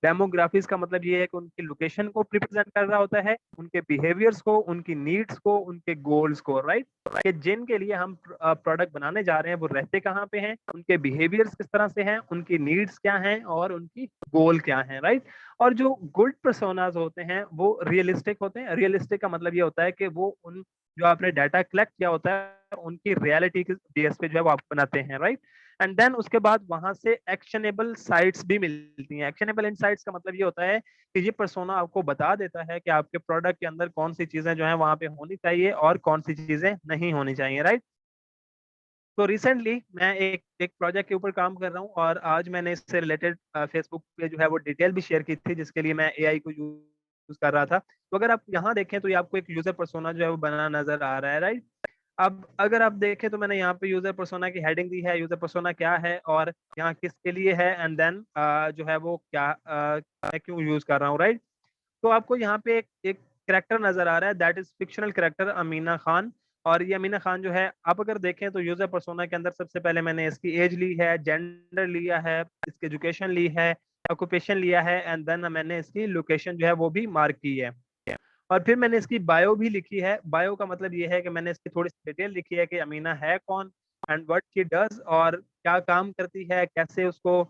डेमोग्राफिक्स का मतलब ये है कि उनकी लोकेशन को रिप्रेजेंट कर रहा होता है, उनके बिहेवियर्स को, उनकी नीड्स को, उनके गोल्स को, राइट। कि जिनके लिए हम प्रोडक्ट बनाने जा रहे हैं वो रहते कहाँ पे हैं, उनके बिहेवियर्स किस तरह से हैं, उनकी नीड्स क्या हैं और उनकी गोल क्या है, राइट। और जो गुड पर्सोनाज होते हैं वो रियलिस्टिक होते हैं। रियलिस्टिक का मतलब ये होता है कि वो उन जो आपने डाटा कलेक्ट किया होता है उनकी रियलिटी के बेस पे जो है वो आप बनाते हैं, राइट। एंड देन उसके बाद वहां से एक्शनेबल साइट्स भी मिलती हैं। एक्शनेबल इनसाइट्स का मतलब ये होता है कि ये पर्सोना आपको बता देता है कि आपके प्रोडक्ट के अंदर कौन सी चीजें जो है वहां पे होनी चाहिए और कौन सी चीजें नहीं होनी चाहिए, राइट। तो रिसेंटली मैं एक एक प्रोजेक्ट के ऊपर काम कर रहा हूँ, और आज मैंने इससे रिलेटेड फेसबुक पे जो है वो डिटेल भी शेयर की थी, जिसके लिए मैं एआई को यूज कर रहा था। तो अगर आप यहाँ देखें तो ये आपको एक यूजर पर्सोना जो है वो बना नजर आ रहा है, राइट। अब अगर आप देखें तो मैंने यहाँ पे यूजर पर्सोना की हेडिंग दी है, यूजर पर्सोना क्या है और यहाँ किसके लिए है, एंड देन जो है वो क्या मैं क्यों यूज कर रहा हूँ, राइट। तो आपको यहाँ पे एक करेक्टर नजर आ रहा है, that is fictional character Amina Khan. और ये अमीना खान जो है, आप अगर देखें तो यूजर पर्सोना के अंदर सबसे पहले मैंने इसकी एज ली है, जेंडर लिया है, इसकी एजुकेशन ली है, ऑक्यूपेशन लिया है, एंड देन मैंने इसकी लोकेशन जो है वो भी मार्क की है। और फिर मैंने इसकी बायो भी लिखी है। बायो का मतलब ये है कि मैंने इसकी थोड़ी सी डिटेल लिखी है कि अमीना है कौन, एंड व्हाट शी डज, और क्या काम करती है, कैसे उसको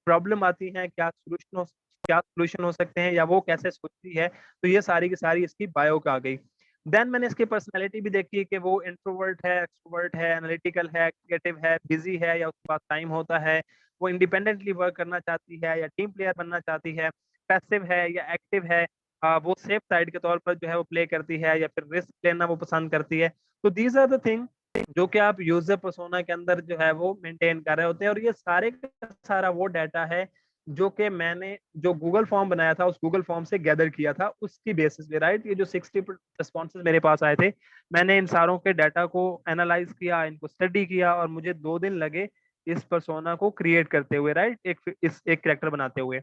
प्रॉब्लम आती है, क्या सोल्यूशन हो सकते हैं, या वो कैसे सोचती है। तो ये सारी की सारी इसकी बायो का आ गई। देन मैंने इसकी पर्सनैलिटी भी देखी कि वो इंट्रोवर्ट है, एक्सट्रोवर्ट है, एनालिटिकल है, क्रिएटिव है, बिजी है या उसके पास टाइम होता है, वो इंडिपेंडेंटली वर्क करना चाहती है या टीम प्लेयर बनना चाहती है, पैसिव है या एक्टिव है, वो सेफ साइड के तौर पर जो है वो प्ले करती है, या फिर रिस्क लेना वो पसंद करती है। तो दीज आर द थिंग जो कि आप यूजर पर्सोना के अंदर जो है वो मेंटेन कर रहे होते हैं। और ये सारे का सारा वो डाटा है जो कि मैंने जो गूगल फॉर्म बनाया था उस गूगल फॉर्म से गैदर किया था उसकी बेसिस पे, राइट। ये जो 60 रिस्पॉन्सेज मेरे पास आए थे, मैंने इन सारों के डाटा को एनालाइज किया, इनको स्टडी किया, और मुझे 2 दिन लगे इस पर्सोना को क्रिएट करते हुए, राइट, एक कैरेक्टर बनाते हुए।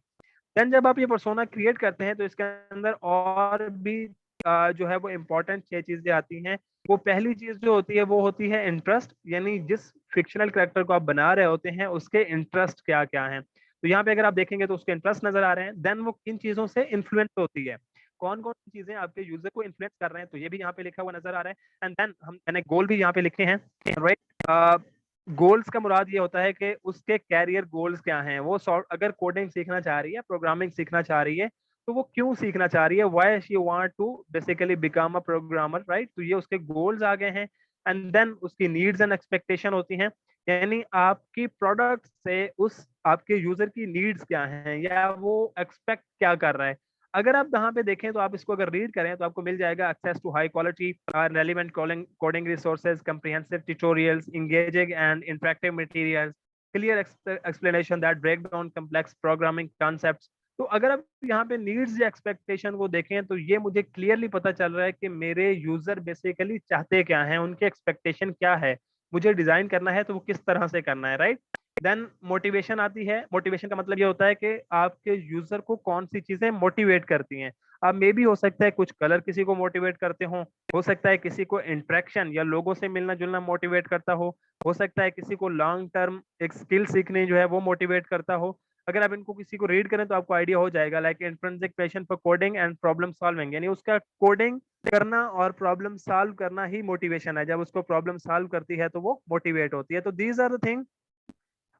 देन जब आप ये पर्सोना क्रिएट करते हैं तो इसके अंदर और भी जो है वो इम्पोर्टेंट 6 चीजें आती हैं। वो पहली चीज जो होती है वो होती है इंटरेस्ट, यानी जिस फिक्शनल कैरेक्टर को आप बना रहे होते हैं उसके इंटरेस्ट क्या क्या हैं। तो यहाँ पे अगर आप देखेंगे तो उसके इंटरेस्ट नजर आ रहे हैं। देन वो किन चीजों से इन्फ्लुएंस होती है, कौन कौन सी चीजें आपके यूजर को इन्फ्लुएंस कर रहे हैं, तो ये भी यहाँ पे लिखा हुआ नजर आ रहा है। एंड देन मैंने गोल भी यहाँ पे लिखे हैं, राइट। गोल्स का मुराद ये होता है कि उसके कैरियर गोल्स क्या हैं। वो अगर कोडिंग सीखना चाह रही है, प्रोग्रामिंग सीखना चाह रही है, तो वो क्यों सीखना चाह रही है, why she want to basically become a programmer, right. तो ये उसके गोल्स आ गए हैं। एंड देन उसकी नीड्स एंड एक्सपेक्टेशन होती हैं, यानी आपकी प्रोडक्ट से उस आपके यूजर की नीड्स क्या हैं या वो एक्सपेक्ट क्या कर रहा है। अगर आप यहाँ पे देखें तो आप इसको अगर रीड करें तो आपको मिल जाएगा access to high quality relevant coding resources, comprehensive tutorials, engaging and interactive materials, clear explanation that break down complex programming concepts। तो अगर आप यहाँ पे नीड्स या एक्सपेक्टेशन को देखें तो ये मुझे क्लियरली पता चल रहा है कि मेरे यूजर बेसिकली चाहते क्या हैं, उनके एक्सपेक्टेशन क्या है, मुझे डिजाइन करना है तो वो किस तरह से करना है, राइट। देन मोटिवेशन आती है। मोटिवेशन का मतलब ये होता है कि आपके यूजर को कौन सी चीजें मोटिवेट करती हैं। अब मे भी हो सकता है कुछ कलर किसी को मोटिवेट करते हो सकता है किसी को इंटरेक्शन या लोगों से मिलना जुलना मोटिवेट करता हो सकता है किसी को लॉन्ग टर्म एक स्किल सीखने जो है वो मोटिवेट करता हो। अगर आप इनको किसी को रीड करें तो आपको आइडिया हो जाएगा, like intrinsic passion for coding and problem solving, यानी उसका कोडिंग करना और प्रॉब्लम सॉल्व करना ही मोटिवेशन है। जब उसको प्रॉब्लम सॉल्व करती है तो वो मोटिवेट होती है। तो these are the thing.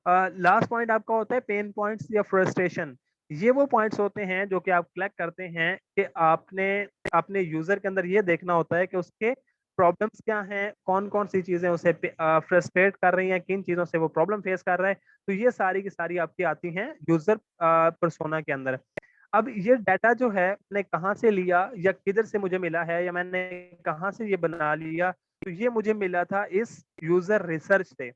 Last point आपका होता है पेन पॉइंट्स या फ्रस्ट्रेशन। ये वो पॉइंट्स होते हैं जो कि आप कलेक्ट करते हैं कि आपने अपने यूजर के अंदर ये देखना होता है कि उसके प्रॉब्लम्स क्या हैं, कौन कौन सी चीजें उसे फ्रस्ट्रेट कर रही हैं, किन चीजों से वो प्रॉब्लम फेस कर रहा है। तो ये सारी की सारी आपकी आती हैं यूजर पर्सोना के अंदर। अब ये डाटा जो है मैंने कहाँ से लिया या किधर से मुझे मिला है या मैंने कहाँ से ये बना लिया, तो ये मुझे मिला था इस यूजर रिसर्च से।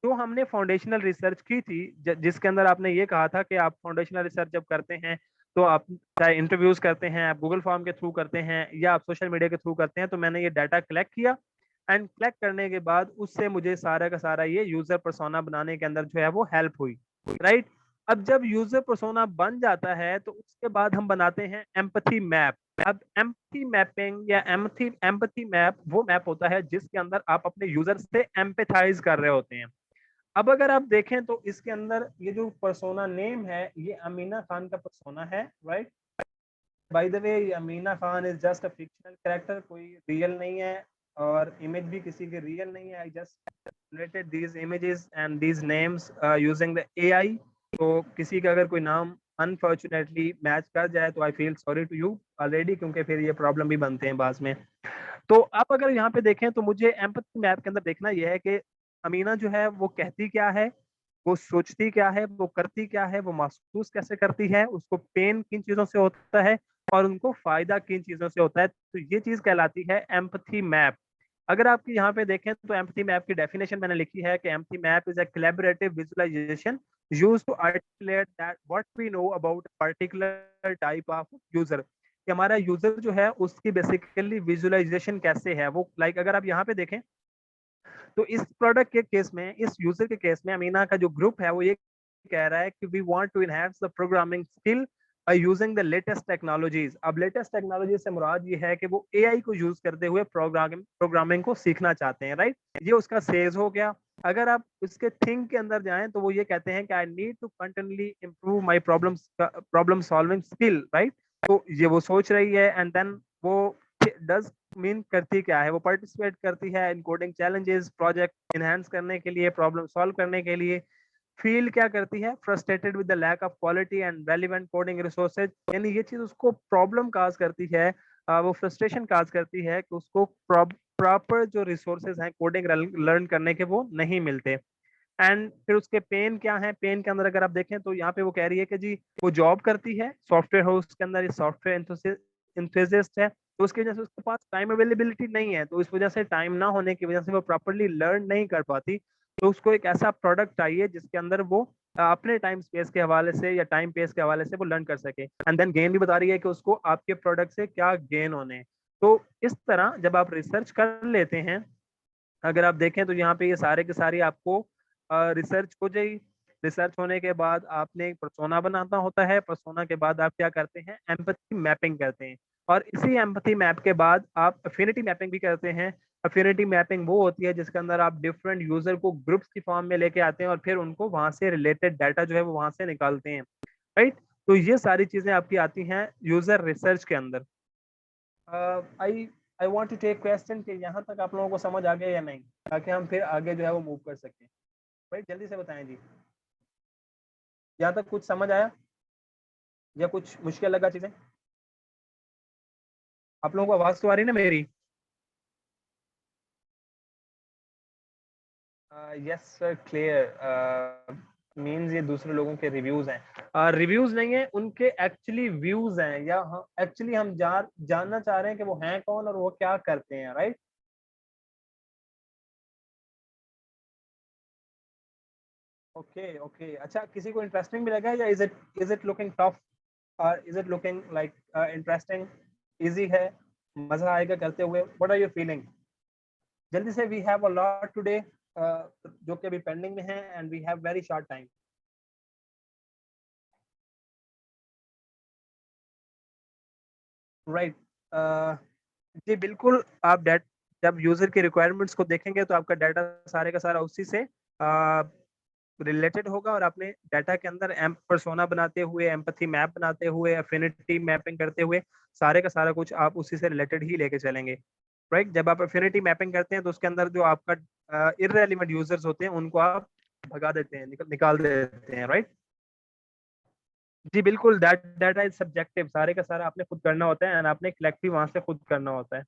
तो हमने फाउंडेशनल रिसर्च की थी जिसके अंदर आपने ये कहा था कि आप फाउंडेशनल रिसर्च जब करते हैं तो आप चाहे इंटरव्यूज करते हैं, आप गूगल फॉर्म के थ्रू करते हैं या आप सोशल मीडिया के थ्रू करते हैं। तो मैंने ये डाटा कलेक्ट किया एंड कलेक्ट करने के बाद उससे मुझे सारा का सारा ये यूजर पर्सोना बनाने के अंदर जो है वो हेल्प हुई, राइट। अब जब यूजर पर्सोना बन जाता है तो उसके बाद हम बनाते हैं एम्पैथी मैप। अब एम्पैथी मैपिंग या एम्पैथी मैप वो मैप होता है जिसके अंदर आप अपने यूजर से एम्पैथाइज कर रहे होते हैं। अब अगर आप देखें तो इसके अंदर ये जो पर्सोना नेम है ये अमीना खान का पर्सोना है, राइट। बाय द वे ये Amina Khan is just a fictional character, कोई रियल नहीं है और इमेज भी किसी की रियल नहीं है। I just generated these images and these names using the AI. तो किसी का अगर कोई नाम अनफॉर्चुनेटली मैच कर जाए तो I feel sorry to you already, क्योंकि फिर ये प्रॉब्लम भी बनते हैं बाद में। तो आप अगर यहाँ पे देखें तो मुझे एम्पैथी मैप के अंदर देखना यह है कि अमीना जो है वो कहती क्या है, वो सोचती क्या है, वो करती क्या है, वो महसूस कैसे करती है, उसको पेन किन चीजों से होता है और उनको फायदा किन चीजों से होता है। तो ये चीज कहलाती है एम्पैथी मैप। अगर आप यहाँ पे देखें तो एम्पैथी मैप की डेफिनेशन मैंने लिखी है कि empathy map is a collaborative visualisation used to articulate that what we know about a particular type of user. कि हमारा यूजर जो है उसकी बेसिकली विजुअलाइजेशन कैसे है वो, लाइक अगर आप यहाँ पे देखें तो इस प्रोडक्ट के केस में, इस यूजर के केस में अमीना का जो ग्रुप है वो ये कह रहा है कि we want to enhance the programming skill using the latest technologies. अब लेटेस्ट टेक्नोलॉजी से मुराद ये है कि वो एआई को यूज करते हुए प्रोग्रामिंग को सीखना चाहते हैं, राइट। ये उसका सेज हो गया। अगर आप उसके थिंक के अंदर जाएं तो वो ये कहते हैं कि I need to continuously improve my problem solving skill, right. तो ये वो सोच रही है एंड देन वो डज मीन करती क्या है, वो पार्टिसिपेट करती है in coding challenges, project enhance करने के लिए, प्रॉब्लम सॉल्व करने के लिए। फील क्या करती है, frustrated with the lack of quality and relevant coding resources, यानी ये चीज उसको प्रॉब्लम काज करती है, वो फ्रस्ट्रेशन काज करती है कि उसको प्रॉपर जो रिसोर्सेज हैं कोडिंग लर्न करने के वो नहीं मिलते। एंड फिर उसके पेन क्या है, पेन के अंदर अगर आप देखें तो यहाँ पे वो कह रही है कि जी वो जॉब करती है सॉफ्टवेयर हाउस के अंदर, ये सॉफ्टवेयर इंथुसिस्ट है, तो उसकी वजह से उसके पास टाइम अवेलेबिलिटी नहीं है, तो इस वजह से टाइम ना होने की वजह से वो प्रॉपरली लर्न नहीं कर पाती। तो उसको एक ऐसा प्रोडक्ट चाहिए जिसके अंदर वो अपने टाइम स्पेस के हवाले से या टाइम पेस के हवाले से वो लर्न कर सके। एंड देन गेन भी बता रही है कि उसको आपके प्रोडक्ट से क्या गेन होने हैं। तो इस तरह जब आप रिसर्च कर लेते हैं, अगर आप देखें तो यहाँ पे ये सारे के सारे आपको रिसर्च हो जाएगी। रिसर्च होने के बाद आपने एक पर्सोना बनाना होता है, पर्सोना के बाद आप क्या करते हैं, एम्पैथी मैपिंग करते हैं, और इसी एम्पैथी मैप के बाद आप अफिनिटी मैपिंग भी करते हैं। अफिनिटी मैपिंग वो होती है जिसके अंदर आप डिफरेंट यूजर को ग्रुप्स की फॉर्म में लेके आते हैं और फिर उनको वहां से रिलेटेड डाटा जो है वो वहां से निकालते हैं, राइट। तो ये सारी चीजें आपकी आती हैं यूजर रिसर्च के अंदर। I I want to take question कि यहाँ तक आप लोगों को समझ आ गया या नहीं, ताकि हम फिर आगे जो है वो मूव कर सकें। भाई जल्दी से बताएं जी, यहाँ तक कुछ समझ आया या कुछ मुश्किल लगा चीजें? आप लोगों को आवाज तो आ रही है ना मेरी? Yes sir, clear. मीन्स ये दूसरे लोगों के रिव्यूज हैं, रिव्यूज नहीं है, उनके एक्चुअली व्यूज हैं, या एक्चुअली हम जानना चाह रहे हैं कि वो हैं कौन और वो क्या करते हैं, राइट। ओके ओके, अच्छा, किसी को इंटरेस्टिंग भी लगा या इज इट लुकिंग टफ, और is it looking like interesting, easy है, मजा आएगा करते हुए? What are you feeling? जल्दी से, we have a lot today जो कि अभी पेंडिंग में है, and we have very short time. Right, जी बिल्कुल। आप डेट जब यूजर की रिक्वायरमेंट्स को देखेंगे तो आपका डाटा सारे का सारा उसी से रिलेटेड होगा, और अपने डाटा के अंदर एम पर्सोना बनाते हुए, एम्पैथी मैप बनाते हुए, अफिनिटी मैपिंग करते हुए, सारे का सारा कुछ आप उसी से रिलेटेड ही लेके चलेंगे, राइट। जब आप अफिनिटी मैपिंग करते हैं तो उसके अंदर जो आपका इररेलेवेंट यूजर्स होते हैं उनको आप भगा देते हैं, निकाल देते हैं, राइट। जी बिल्कुल, डाटा इज सब्जेक्टिव, सारे का सारा आपने खुद करना होता है, एंड आपने कलेक्ट भी वहां से खुद करना होता है।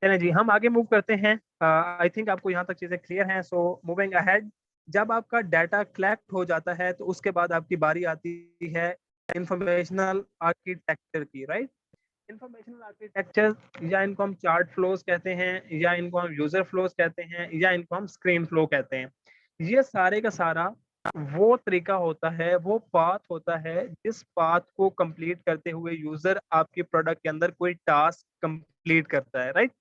चलें जी, हम आगे मूव करते हैं। आई थिंक आपको यहाँ तक चीजें क्लियर हैं, सो मूविंग अहेड। जब आपका डाटा कलेक्ट हो जाता है तो उसके बाद आपकी बारी आती है इंफॉर्मेशनल आर्किटेक्चर की, राइट। इंफॉर्मेशनल आर्किटेक्चर, या इनको हम चार्ट फ्लोज कहते हैं, या इनको हम यूजर फ्लोज कहते हैं, या इनको हम स्क्रीन फ्लो कहते हैं। ये सारे का सारा वो तरीका होता है, वो पाथ होता है जिस पाथ को कंप्लीट करते हुए यूजर आपके प्रोडक्ट के अंदर कोई टास्क कंप्लीट करता है, राइट।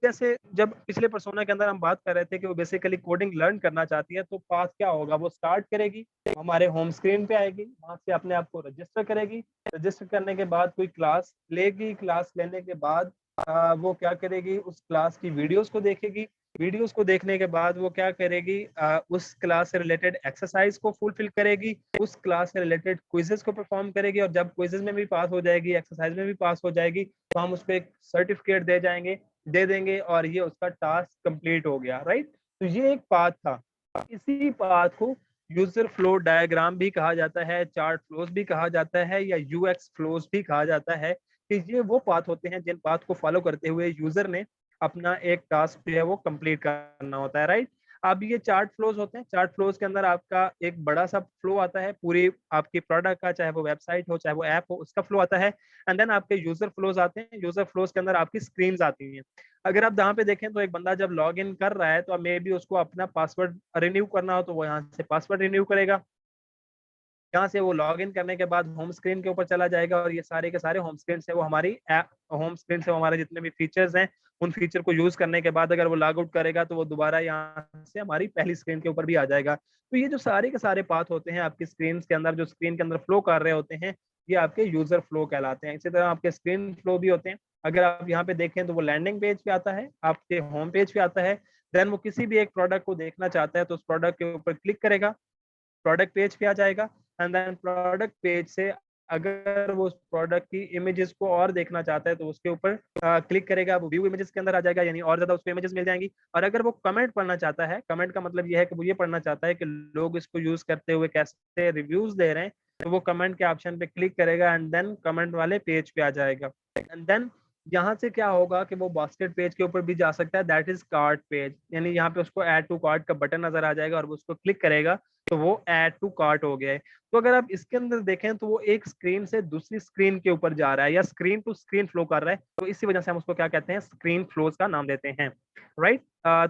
जैसे जब पिछले पर्सोना के अंदर हम बात कर रहे थे कि वो बेसिकली कोडिंग लर्न करना चाहती है, तो पाथ क्या होगा, वो स्टार्ट करेगी, हमारे होम स्क्रीन पे आएगी, वहां से अपने आप को रजिस्टर करेगी, रजिस्टर करने के बाद कोई क्लास लेगी, क्लास लेने के बाद वो क्या करेगी, उस क्लास की वीडियोस को देखेगी, वीडियोस को देखने के बाद वो क्या करेगी, उस क्लास से रिलेटेड एक्सरसाइज को फुलफिल करेगी, उस क्लास से रिलेटेड क्विजेस को परफॉर्म करेगी, और जब क्विजेस में भी पास हो जाएगी, एक्सरसाइज में भी पास हो जाएगी, तो हम उसको एक सर्टिफिकेट दे देंगे और ये उसका टास्क कंप्लीट हो गया, राइट। तो ये एक पाथ था। इसी पाथ को यूजर फ्लो डायग्राम भी कहा जाता है, चार्ट फ्लोज भी कहा जाता है, या यूएक्स फ्लोज भी कहा जाता है, कि ये वो पाथ होते हैं जिन पाथ को फॉलो करते हुए यूजर ने अपना एक टास्क जो है वो कंप्लीट करना होता है, राइट। अब ये चार्ट फ्लोज होते हैं, चार्ट फ्लोज के अंदर आपका एक बड़ा सा फ्लो आता है पूरी आपकी प्रोडक्ट का, चाहे वो वेबसाइट हो चाहे वो ऐप हो, उसका फ्लो आता है। एंड देन आपके यूजर फ्लोज आते हैं, यूजर फ्लोज के अंदर आपकी स्क्रीन आती हैं। अगर आप यहाँ पे देखें तो एक बंदा जब लॉग इन कर रहा है तो मे बी उसको अपना पासवर्ड रिन्यू करना हो, तो वो यहाँ से पासवर्ड रिन्यू करेगा, यहाँ से वो लॉग इन करने के बाद होम स्क्रीन के ऊपर चला जाएगा, और ये सारे के सारे होम स्क्रीन से वो हमारी ऐप, होम स्क्रीन से वो हमारे जितने भी फीचर्स हैं उन फीचर को यूज करने के बाद अगर वो लॉग आउट करेगा तो वो दोबारा यहाँ से हमारी पहली स्क्रीन के ऊपर भी आ जाएगा। तो ये जो सारे के सारे पाथ होते हैं आपकी स्क्रीन के अंदर, जो स्क्रीन के अंदर फ्लो कर रहे होते हैं, ये आपके यूजर फ्लो कहलाते हैं। इसी तरह आपके स्क्रीन फ्लो भी होते हैं। अगर आप यहाँ पे देखें तो वो लैंडिंग पेज पे आता है, आपके होम पेज पे आता है, देन वो किसी भी एक प्रोडक्ट को देखना चाहता है तो उस प्रोडक्ट के ऊपर क्लिक करेगा, प्रोडक्ट पेज पे आ जाएगा, एंड देन प्रोडक्ट पेज से अगर वो उस प्रोडक्ट की इमेजेस को और देखना चाहता है तो उसके ऊपर क्लिक करेगा, वो व्यू इमेजेस के अंदर आ जाएगा, यानी और ज्यादा उसको इमेजेस मिल जाएंगी। और अगर वो कमेंट पढ़ना चाहता है, कमेंट का मतलब ये है कि वो ये पढ़ना चाहता है कि लोग इसको यूज करते हुए कैसे रिव्यूज दे रहे हैं, तो वो कमेंट के ऑप्शन पे क्लिक करेगा एंड देन कमेंट वाले पेज पे आ जाएगा। एंड देन यहाँ से क्या होगा कि वो बास्केट पेज के ऊपर भी जा सकता है, दैट इज कार्ट पेज, यानी यहाँ पे उसको ऐड टू कार्ट का बटन नजर आ जाएगा और वो उसको क्लिक करेगा तो वो ऐड टू कार्ट हो गया है। तो अगर आप इसके अंदर देखें तो वो एक स्क्रीन से दूसरी स्क्रीन के ऊपर जा रहा है या स्क्रीन टू स्क्रीन फ्लो कर रहा है, तो इसी वजह से हम उसको क्या कहते हैं, स्क्रीन फ्लोज का नाम देते हैं, राइट।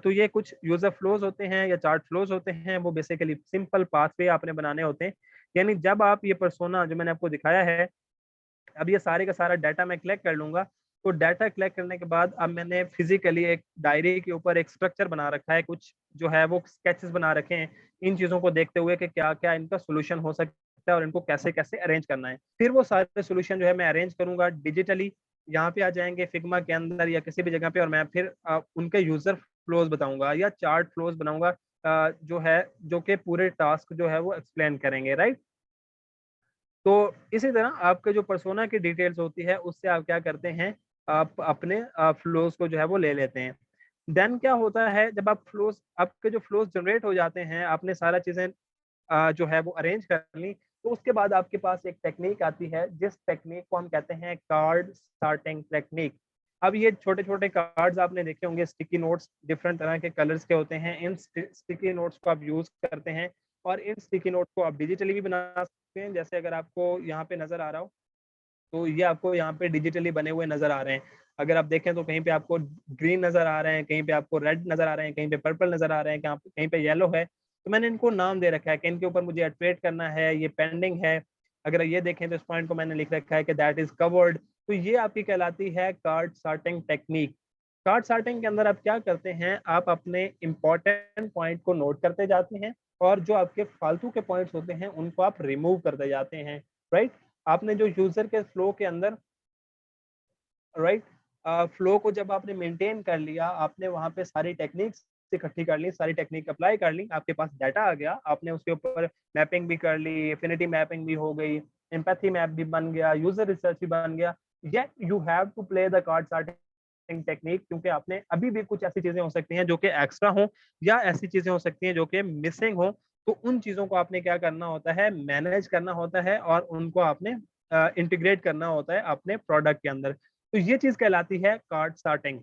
तो ये कुछ यूजर फ्लोज होते हैं या चार्ट फ्लोज होते हैं, वो बेसिकली सिंपल पाथवे आपने बनाने होते हैं। यानी जब आप ये पर्सोना जो मैंने आपको दिखाया है, अब ये सारे का सारा डाटा मैं कलेक्ट कर लूंगा, तो डाटा कलेक्ट करने के बाद अब मैंने फिजिकली एक डायरी के ऊपर एक स्ट्रक्चर बना रखा है, कुछ जो है वो स्केचेस बना रखे हैं इन चीजों को देखते हुए कि क्या क्या इनका सोल्यूशन हो सकता है और इनको कैसे कैसे अरेंज करना है। फिर वो सारे सोल्यूशन जो है मैं अरेंज करूंगा डिजिटली, यहाँ पे आ जाएंगे फिग्मा के अंदर या किसी भी जगह पे, और मैं फिर उनके यूजर फ्लोज बताऊंगा या चार्ट फ्लोज बनाऊंगा, जो है जो कि पूरे टास्क जो है वो एक्सप्लेन करेंगे, राइट। तो इसी तरह आपके जो पर्सोना की डिटेल्स होती है उससे आप क्या करते हैं, आप अपने फ्लोज को जो है वो ले लेते हैं। देन क्या होता है, जब आप फ्लोज, आपके जो फ्लोज जनरेट हो जाते हैं, आपने सारा चीजें जो है वो अरेंज कर ली, तो उसके बाद आपके पास एक टेक्निक आती है जिस टेक्निक को हम कहते हैं कार्ड सॉर्टिंग टेक्निक। अब ये छोटे छोटे कार्ड्स आपने देखे होंगे, स्टिकी नोट्स डिफरेंट तरह के कलर्स के होते हैं, इन स्टिकी नोट्स को आप यूज करते हैं और इन स्टिकी नोट्स को आप डिजिटली भी बना सकते हैं। जैसे अगर आपको यहाँ पे नजर आ रहा हो, तो ये आपको यहाँ पे डिजिटली बने हुए नजर आ रहे हैं। अगर आप देखें तो कहीं पे आपको ग्रीन नजर आ रहे हैं, कहीं पे आपको रेड नजर आ रहे हैं, कहीं पे पर्पल नजर आ रहे हैं, कहीं पे येलो है। तो मैंने इनको नाम दे रखा है कि इनके ऊपर मुझे एक्टिवेट करना है, ये पेंडिंग है। अगर ये देखें तो इस पॉइंट को मैंने लिख रखा है कि दैट इज कवर्ड। तो ये आपकी कहलाती है card sorting technique. Card sorting के अंदर आप क्या करते हैं, आप अपने इंपॉर्टेंट पॉइंट को नोट करते जाते हैं और जो आपके फालतू के पॉइंट्स होते हैं उनको आप रिमूव करते जाते हैं, राइट। आपने जो यूजर के फ्लो के अंदर, राइट, फ्लो को जब आपने मेंटेन कर लिया, आपने वहां पे सारी टेक्निक्स इकट्ठी कर ली, सारी टेक्निक अप्लाई कर ली, आपके पास डाटा आ गया, आपने उसके ऊपर मैपिंग भी कर ली, एफिनिटी मैपिंग भी हो गई, एम्पैथी मैप भी बन गया, यूजर रिसर्च भी बन गया, yet you have to play the card sorting technique, क्योंकि आपने अभी भी कुछ ऐसी चीजें हो सकती हैं जो कि एक्स्ट्रा हो या ऐसी चीजें हो सकती हैं जो कि मिसिंग हो। तो उन चीजों को आपने क्या करना होता है, मैनेज करना होता है और उनको आपने इंटीग्रेट करना होता है अपने प्रोडक्ट के अंदर। तो ये चीज कहलाती है कार्ड सॉर्टिंग।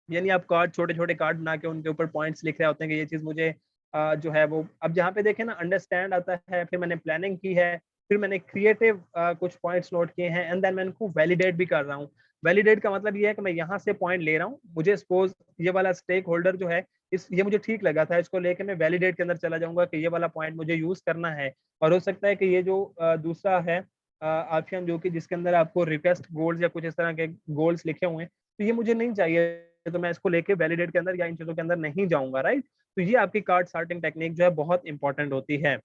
यानी आप कार्ड, छोटे छोटे कार्ड बना के उनके ऊपर पॉइंट्स लिख रहे होते हैं कि ये चीज मुझे जो है वो, अब जहाँ पे देखें ना, अंडरस्टैंड आता है, फिर मैंने प्लानिंग की है, फिर मैंने क्रिएटिव कुछ पॉइंट्स नोट किए हैं एंड देन मैं इनको वैलिडेट भी कर रहा हूँ। वैलिडेट का मतलब ये है कि मैं यहाँ से पॉइंट ले रहा हूँ, मुझे सपोज ये वाला स्टेक होल्डर जो है, इस ये मुझे ठीक लगा था, इसको लेके मैं वैलिडेट के अंदर चला जाऊंगा कि ये वाला पॉइंट मुझे यूज करना है। और हो सकता है कि ये जो दूसरा है ऑप्शन, जो कि जिसके अंदर आपको रिक्वेस्ट गोल्स या कुछ इस तरह के गोल्स लिखे हुए हैं, तो ये मुझे नहीं चाहिए, तो मैं इसको लेके वैलिडेट के अंदर या इन चीजों के अंदर नहीं जाऊंगा, राइट। तो ये आपकी कार्ड सॉर्टिंग टेक्निक जो है बहुत इंपॉर्टेंट होती है।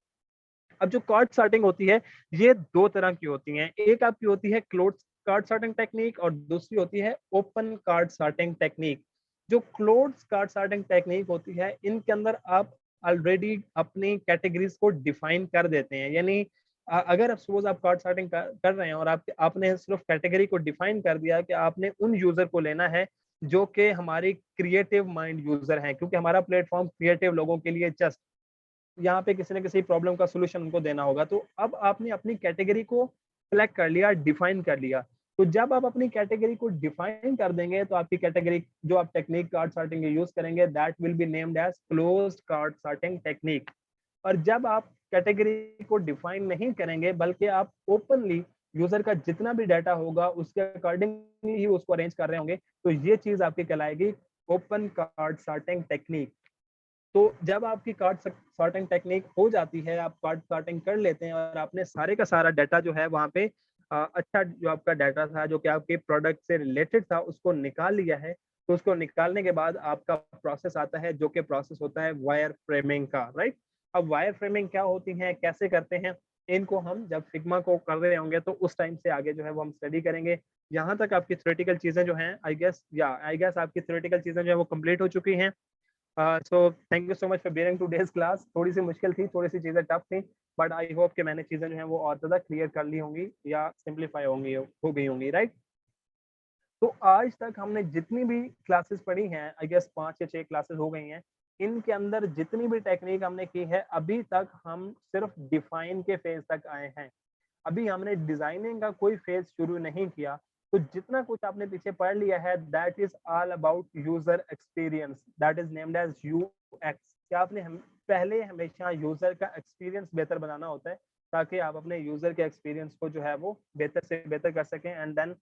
अब जो कार्ड सॉर्टिंग होती है, ये दो तरह की होती हैं, एक आपकी होती है क्लोज कार्ड सॉर्टिंग टेक्निक और दूसरी होती है ओपन कार्ड सॉर्टिंग टेक्निक। जो क्लोज कार्ड सॉर्टिंग टेक्निक होती है, इनके अंदर आप ऑलरेडी अपनी कैटेगरीज को डिफाइन कर देते हैं। यानी अगर आप सपोज आप कार्ड सॉर्टिंग कर रहे हैं और आपने सिर्फ कैटेगरी को डिफाइन कर दिया कि आपने उन यूजर को लेना है जो कि हमारी क्रिएटिव माइंड यूजर हैं, क्योंकि हमारा प्लेटफॉर्म क्रिएटिव लोगों के लिए जस्ट यहाँ पे किसी न किसी प्रॉब्लम का सॉल्यूशन उनको देना होगा। तो अब आपने अपनी कैटेगरी को सेलेक्ट कर लिया, डिफाइन कर लिया। तो जब आप अपनी कैटेगरी को डिफाइन कर देंगे तो आपकी कैटेगरी जो आप टेक्निक कार्ड सॉर्टिंग यूज करेंगे, that will be named as closed card sorting technique. और जब आप कैटेगरी को डिफाइन नहीं करेंगे बल्कि आप ओपनली यूजर का जितना भी डाटा होगा उसके अकॉर्डिंगली ही उसको अरेंज कर रहे होंगे, तो ये चीज आपकी कहलाएगी ओपन कार्ड सॉर्टिंग टेक्निक। तो जब आपकी कार्ड सॉर्टिंग टेक्निक हो जाती है, आप कार्ड सॉर्टिंग कर लेते हैं और आपने सारे का सारा डाटा जो है वहाँ पे अच्छा जो आपका डाटा था जो कि आपके प्रोडक्ट से रिलेटेड था उसको निकाल लिया है, तो उसको निकालने के बाद आपका प्रोसेस आता है जो कि प्रोसेस होता है वायर फ्रेमिंग का, राइट। अब वायर फ्रेमिंग क्या होती है, कैसे करते हैं, इनको हम जब फिग्मा को कर रहे होंगे तो उस टाइम से आगे जो है वो हम स्टडी करेंगे। यहाँ तक आपकी थ्योरेटिकल चीजें जो हैं, आई गेस आपकी थ्योरेटिकल चीजें जो है वो कंप्लीट हो चुकी हैं। So thank you so much for bearing today's class. थोड़ी सी मुश्किल थी, थोड़ी सी चीजें टफ थी, बट आई होप कि मैंने चीज़ें जो हैं वो और ज़्यादा क्लियर कर ली होंगी या सिंप्लीफाई होंगी हो गई होंगी, राइट। तो आज तक हमने जितनी भी क्लासेस पढ़ी हैं, आई गेस 5 या 6 क्लासेस हो गई हैं, इनके अंदर जितनी भी टेक्निक हमने की है, अभी तक हम सिर्फ डिफाइन के फेज तक आए हैं। अभी हमने डिजाइनिंग का कोई फेज शुरू नहीं किया। तो जितना कुछ आपने पीछे पढ़ लिया है, that is all about user experience, that is named as UX. क्या आपने पहले हमेशा यूजर का एक्सपीरियंस बेहतर बनाना होता है, ताकि आप अपने यूजर के एक्सपीरियंस को जो है वो बेहतर से बेहतर कर सकें। And then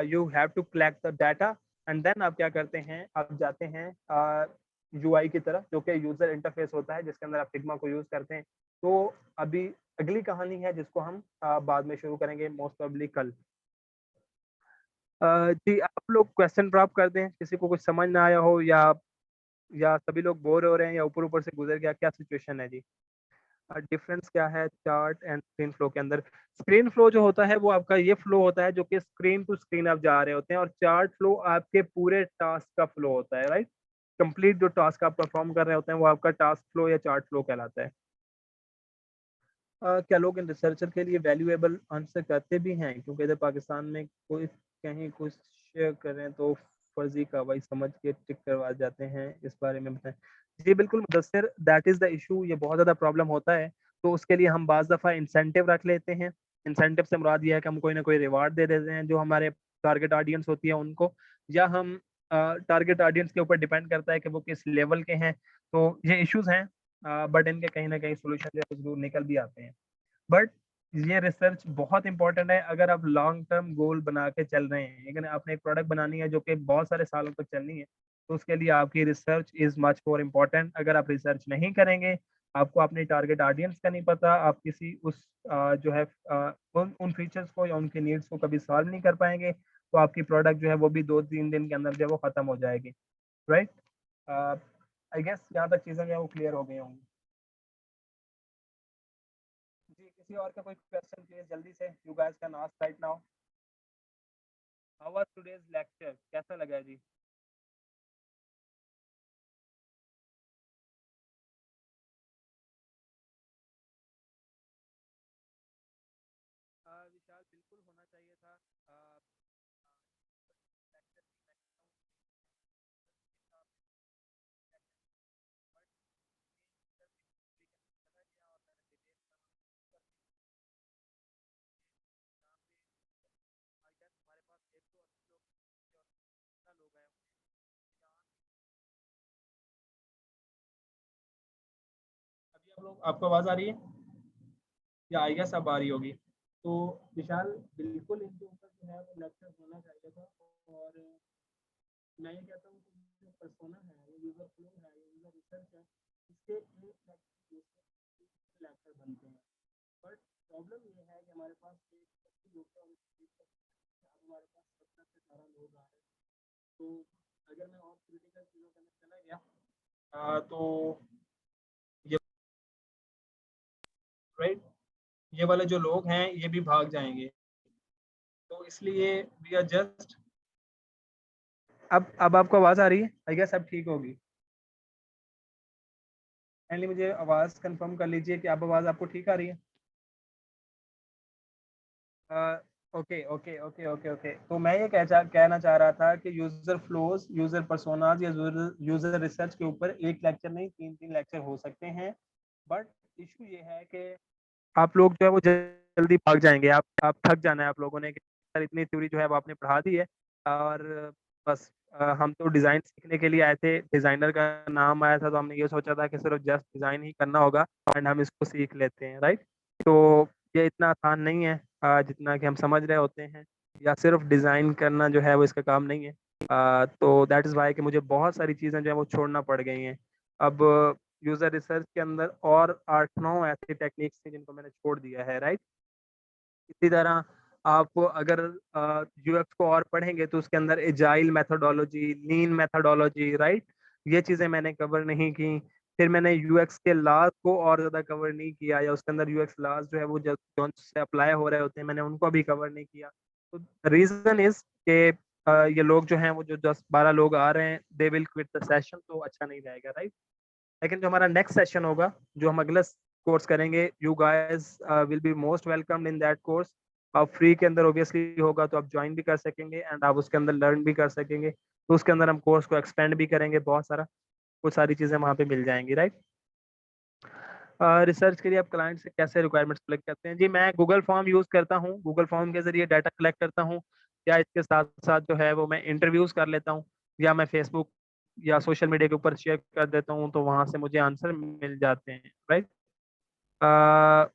you have to collect the data, and then आप क्या करते हैं, आप जाते हैं यूआई की तरफ, जो कि यूजर इंटरफेस होता है, जिसके अंदर आप फिग्मा को यूज करते हैं। तो अभी अगली कहानी है जिसको हम बाद में शुरू करेंगे, मोस्ट प्रोबेबली कल। जी, आप लोग क्वेश्चन ड्रॉप कर दें, किसी को कुछ समझ ना आया हो, या सभी लोग बोर हो रहे हैं, या ऊपर ऊपर से गुजर गया, क्या सिचुएशन है जी? डिफरेंस क्या है चार्ट एंड स्क्रीन फ्लो के अंदर? स्क्रीन फ्लो जो होता है वो आपका ये फ्लो होता है जो कि स्क्रीन टू स्क्रीन आप जा रहे होते हैं, और चार्ट फ्लो आपके पूरे टास्क का फ्लो होता है, राइट। कंप्लीट जो टास्क आप परफॉर्म कर रहे होते हैं वो आपका टास्क फ्लो या चार्ट फ्लो कहलाता है। क्या लोग इन रिसर्चर के लिए वैल्यूएबल आंसर करते भी हैं? क्योंकि इधर पाकिस्तान में कोई कहीं कुछ शेयर करें तो फर्जी कार्रवाई समझ के टिक करवा जाते हैं, इस बारे में बताएं। जी बिल्कुल Mudassir, that is the issue, ये बहुत ज़्यादा प्रॉब्लम होता है। तो उसके लिए हम बाज़ दफ़ा इंसेंटिव रख लेते हैं। इंसेंटिव से मुराद ये है कि हम कोई ना कोई रिवार्ड दे देते हैं जो हमारे टारगेट ऑडियंस होती है उनको, या हम टारगेट ऑडियंस के ऊपर डिपेंड करता है कि वो किस लेवल के हैं। तो ये इश्यूज हैं, बट इनके कहीं ना कहीं सोल्यूशन जो है जरूर निकल भी आते हैं। बट ये रिसर्च बहुत इंपॉर्टेंट है अगर आप लॉन्ग टर्म गोल बना के चल रहे हैं। लेकिन आपने एक प्रोडक्ट बनानी है जो कि बहुत सारे सालों तक चलनी है, तो उसके लिए आपकी research is much more important. अगर आप रिसर्च नहीं करेंगे, आपको अपनी टारगेट ऑडियंस का नहीं पता, आप किसी उस जो है उन फीचर्स को या उनके नीड्स को कभी सॉल्व नहीं कर पाएंगे, तो आपकी प्रोडक्ट जो है वो भी 2-3 दिन के अंदर जो है वो खत्म हो जाएगी, राइट। आई गेस यहाँ तक चीज़ें जो है वो क्लियर हो गई होंगी। जी, किसी और का कोई क्वेश्चन प्लीज जल्दी से, you guys can ask right now. How was today's lecture, कैसा लगा जी? विशाल, बिल्कुल होना चाहिए था। अभी आप लोग, आपको आवाज आ रही है या आई गेस अब आ रही होगी? तो विशाल, बिल्कुल इनके ऊपर जो है वो लेक्चर होना चाहिए था। और मैं ये कहता हूँ कि जो पर्सोना है, ये यूजर फ्लो है, ये यूजर रिसर्च है, इसके एक लेक्चर बनते हैं। बट प्रॉब्लम ये है कि हमारे पास एक लोग का हमारे पास 17 से 18 लोग आ रहे हैं। तो अगर मैं और क्रिटिकल चीज़ों के अंदर चला गया तो ये, राइट, ये वाले जो लोग हैं ये भी भाग जाएंगे। तो इसलिए वी आर जस्ट, अब आपको आवाज आ रही है? आई गेस अब ठीक होगी। पहले मुझे आवाज कंफर्म कर लीजिए कि अब आवाज आपको ठीक आ रही है। Okay okay okay okay okay, तो मैं ये कहना चाह रहा था कि यूजर फ्लोज, यूजर पर्सोनाज या यूजर रिसर्च के ऊपर एक लेक्चर नहीं, 3 लेक्चर हो सकते हैं। बट इशू ये है कि आप लोग जो है वो जल्दी भाग जाएंगे, आप थक जाना है आप लोगों ने कि सर इतनी थ्योरी जो है वो आपने पढ़ा दी है, और बस हम तो डिज़ाइन सीखने के लिए आए थे, डिज़ाइनर का नाम आया था तो हमने ये सोचा था कि सिर्फ जस्ट डिज़ाइन ही करना होगा एंड हम इसको सीख लेते हैं, राइट। तो ये इतना आसान नहीं है जितना कि हम समझ रहे होते हैं, या सिर्फ डिज़ाइन करना जो है वो इसका काम नहीं है। तो दैट इज़ वाई कि मुझे बहुत सारी चीज़ें जो है वो छोड़ना पड़ गई हैं। अब यूजर रिसर्च के अंदर और 8-9 ऐसी टेक्निक्स थी जिनको मैंने छोड़ दिया है, राइट। इसी तरह आप अगर यूएक्स को और पढ़ेंगे तो उसके अंदर एजाइल मेथोडोलॉजी, लीन मेथोडोलॉजी, राइट, ये चीज़ें मैंने कवर नहीं की। फिर मैंने यूएक्स के लॉज को और ज़्यादा कवर नहीं किया, या उसके अंदर यूएक्स लॉज जो है वो जो से अप्लाई हो रहे होते हैं, मैंने उनको भी कवर नहीं किया। तो रीज़न इज़ के ये लोग जो हैं वो जो 10-12 लोग आ रहे हैं, they will quit the session, तो अच्छा नहीं रहेगा, राइट। लेकिन जो हमारा नेक्स्ट सेशन होगा, जो हम अगला कोर्स करेंगे, you guys will be most welcomed in that course. आप फ्री के अंदर ऑब्वियसली होगा तो आप ज्वाइन भी कर सकेंगे एंड आप उसके अंदर लर्न भी कर सकेंगे। तो उसके अंदर हम कोर्स को एक्सपेंड भी करेंगे, बहुत सारा कुछ सारी चीज़ें वहाँ पे मिल जाएंगी, राइट। रिसर्च के लिए आप क्लाइंट से कैसे रिक्वायरमेंट्स कलेक्ट करते हैं? जी, मैं गूगल फॉर्म यूज़ करता हूँ, गूगल फॉर्म के ज़रिए डाटा कलेक्ट करता हूँ, या इसके साथ-साथ जो है वो मैं इंटरव्यूज़ कर लेता हूँ, या मैं फेसबुक या सोशल मीडिया के ऊपर शेयर कर देता हूँ, तो वहाँ से मुझे आंसर मिल जाते हैं, राइट। अ,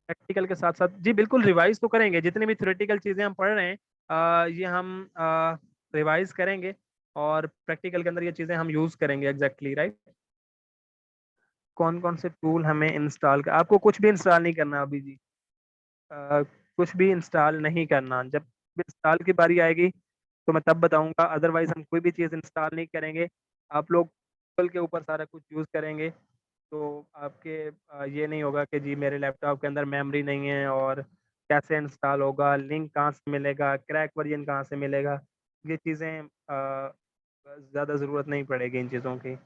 प्रैक्टिकल के साथ-साथ जी बिल्कुल रिवाइज़ तो करेंगे, जितनी भी थ्योरेटिकल चीज़ें हम पढ़ रहे हैं ये हम रिवाइज़ करेंगे और प्रैक्टिकल के अंदर ये चीज़ें हम यूज़ करेंगे एग्ज़ैक्टली, राइट। कौन-कौन से टूल हमें इंस्टॉल आपको कुछ भी इंस्टॉल नहीं करना अभी जी। अ, कुछ भी इंस्टॉल नहीं करना, जब इंस्टॉल की बारी आएगी तो मैं तब बताऊँगा, अदरवाइज़ हम कोई भी चीज़ इंस्टॉल नहीं करेंगे। आप लोग गूगल के ऊपर सारा कुछ यूज़ करेंगे, तो आपके ये नहीं होगा कि जी मेरे लैपटॉप के अंदर मेमोरी नहीं है और कैसे इंस्टॉल होगा, लिंक कहाँ से मिलेगा, क्रैक वर्ज़न कहाँ से मिलेगा, ये चीज़ें ज़्यादा ज़रूरत नहीं पड़ेगी इन चीज़ों की।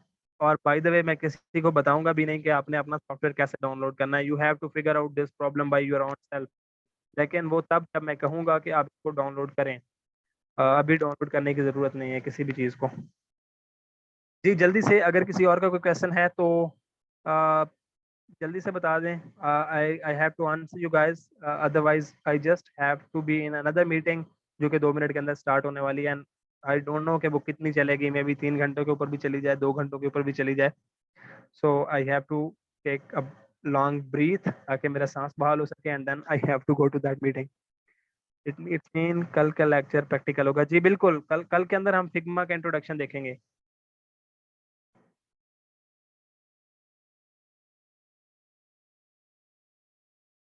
और बाय द वे मैं किसी को बताऊँगा भी नहीं कि आपने अपना सॉफ्टवेयर कैसे डाउनलोड करना है, you have to figure out this problem by your own self. लेकिन वो तब जब मैं कहूँगा कि आप इसको डाउनलोड करें। अभी डाउनलोड करने की ज़रूरत नहीं है किसी भी चीज़ को। जी, जल्दी से अगर किसी और का कोई क्वेश्चन है तो अ, जल्दी से बता दें। I have to answer you guys otherwise I just have to be in another meeting जो कि 2 मिनट के अंदर स्टार्ट होने वाली है एंड आई डोंट नो कि वो कितनी चलेगी, मेबी 3 घंटों के ऊपर भी चली जाए, 2 घंटों के ऊपर भी चली जाए। So I have to take a long breath ताकि मेरा साँस बहाल हो सके and then I have to go to that meeting. It's mean कल का लेक्चर प्रैक्टिकल होगा। जी बिल्कुल, कल कल के अंदर हम फिग्मा का इंट्रोडक्शन देखेंगे।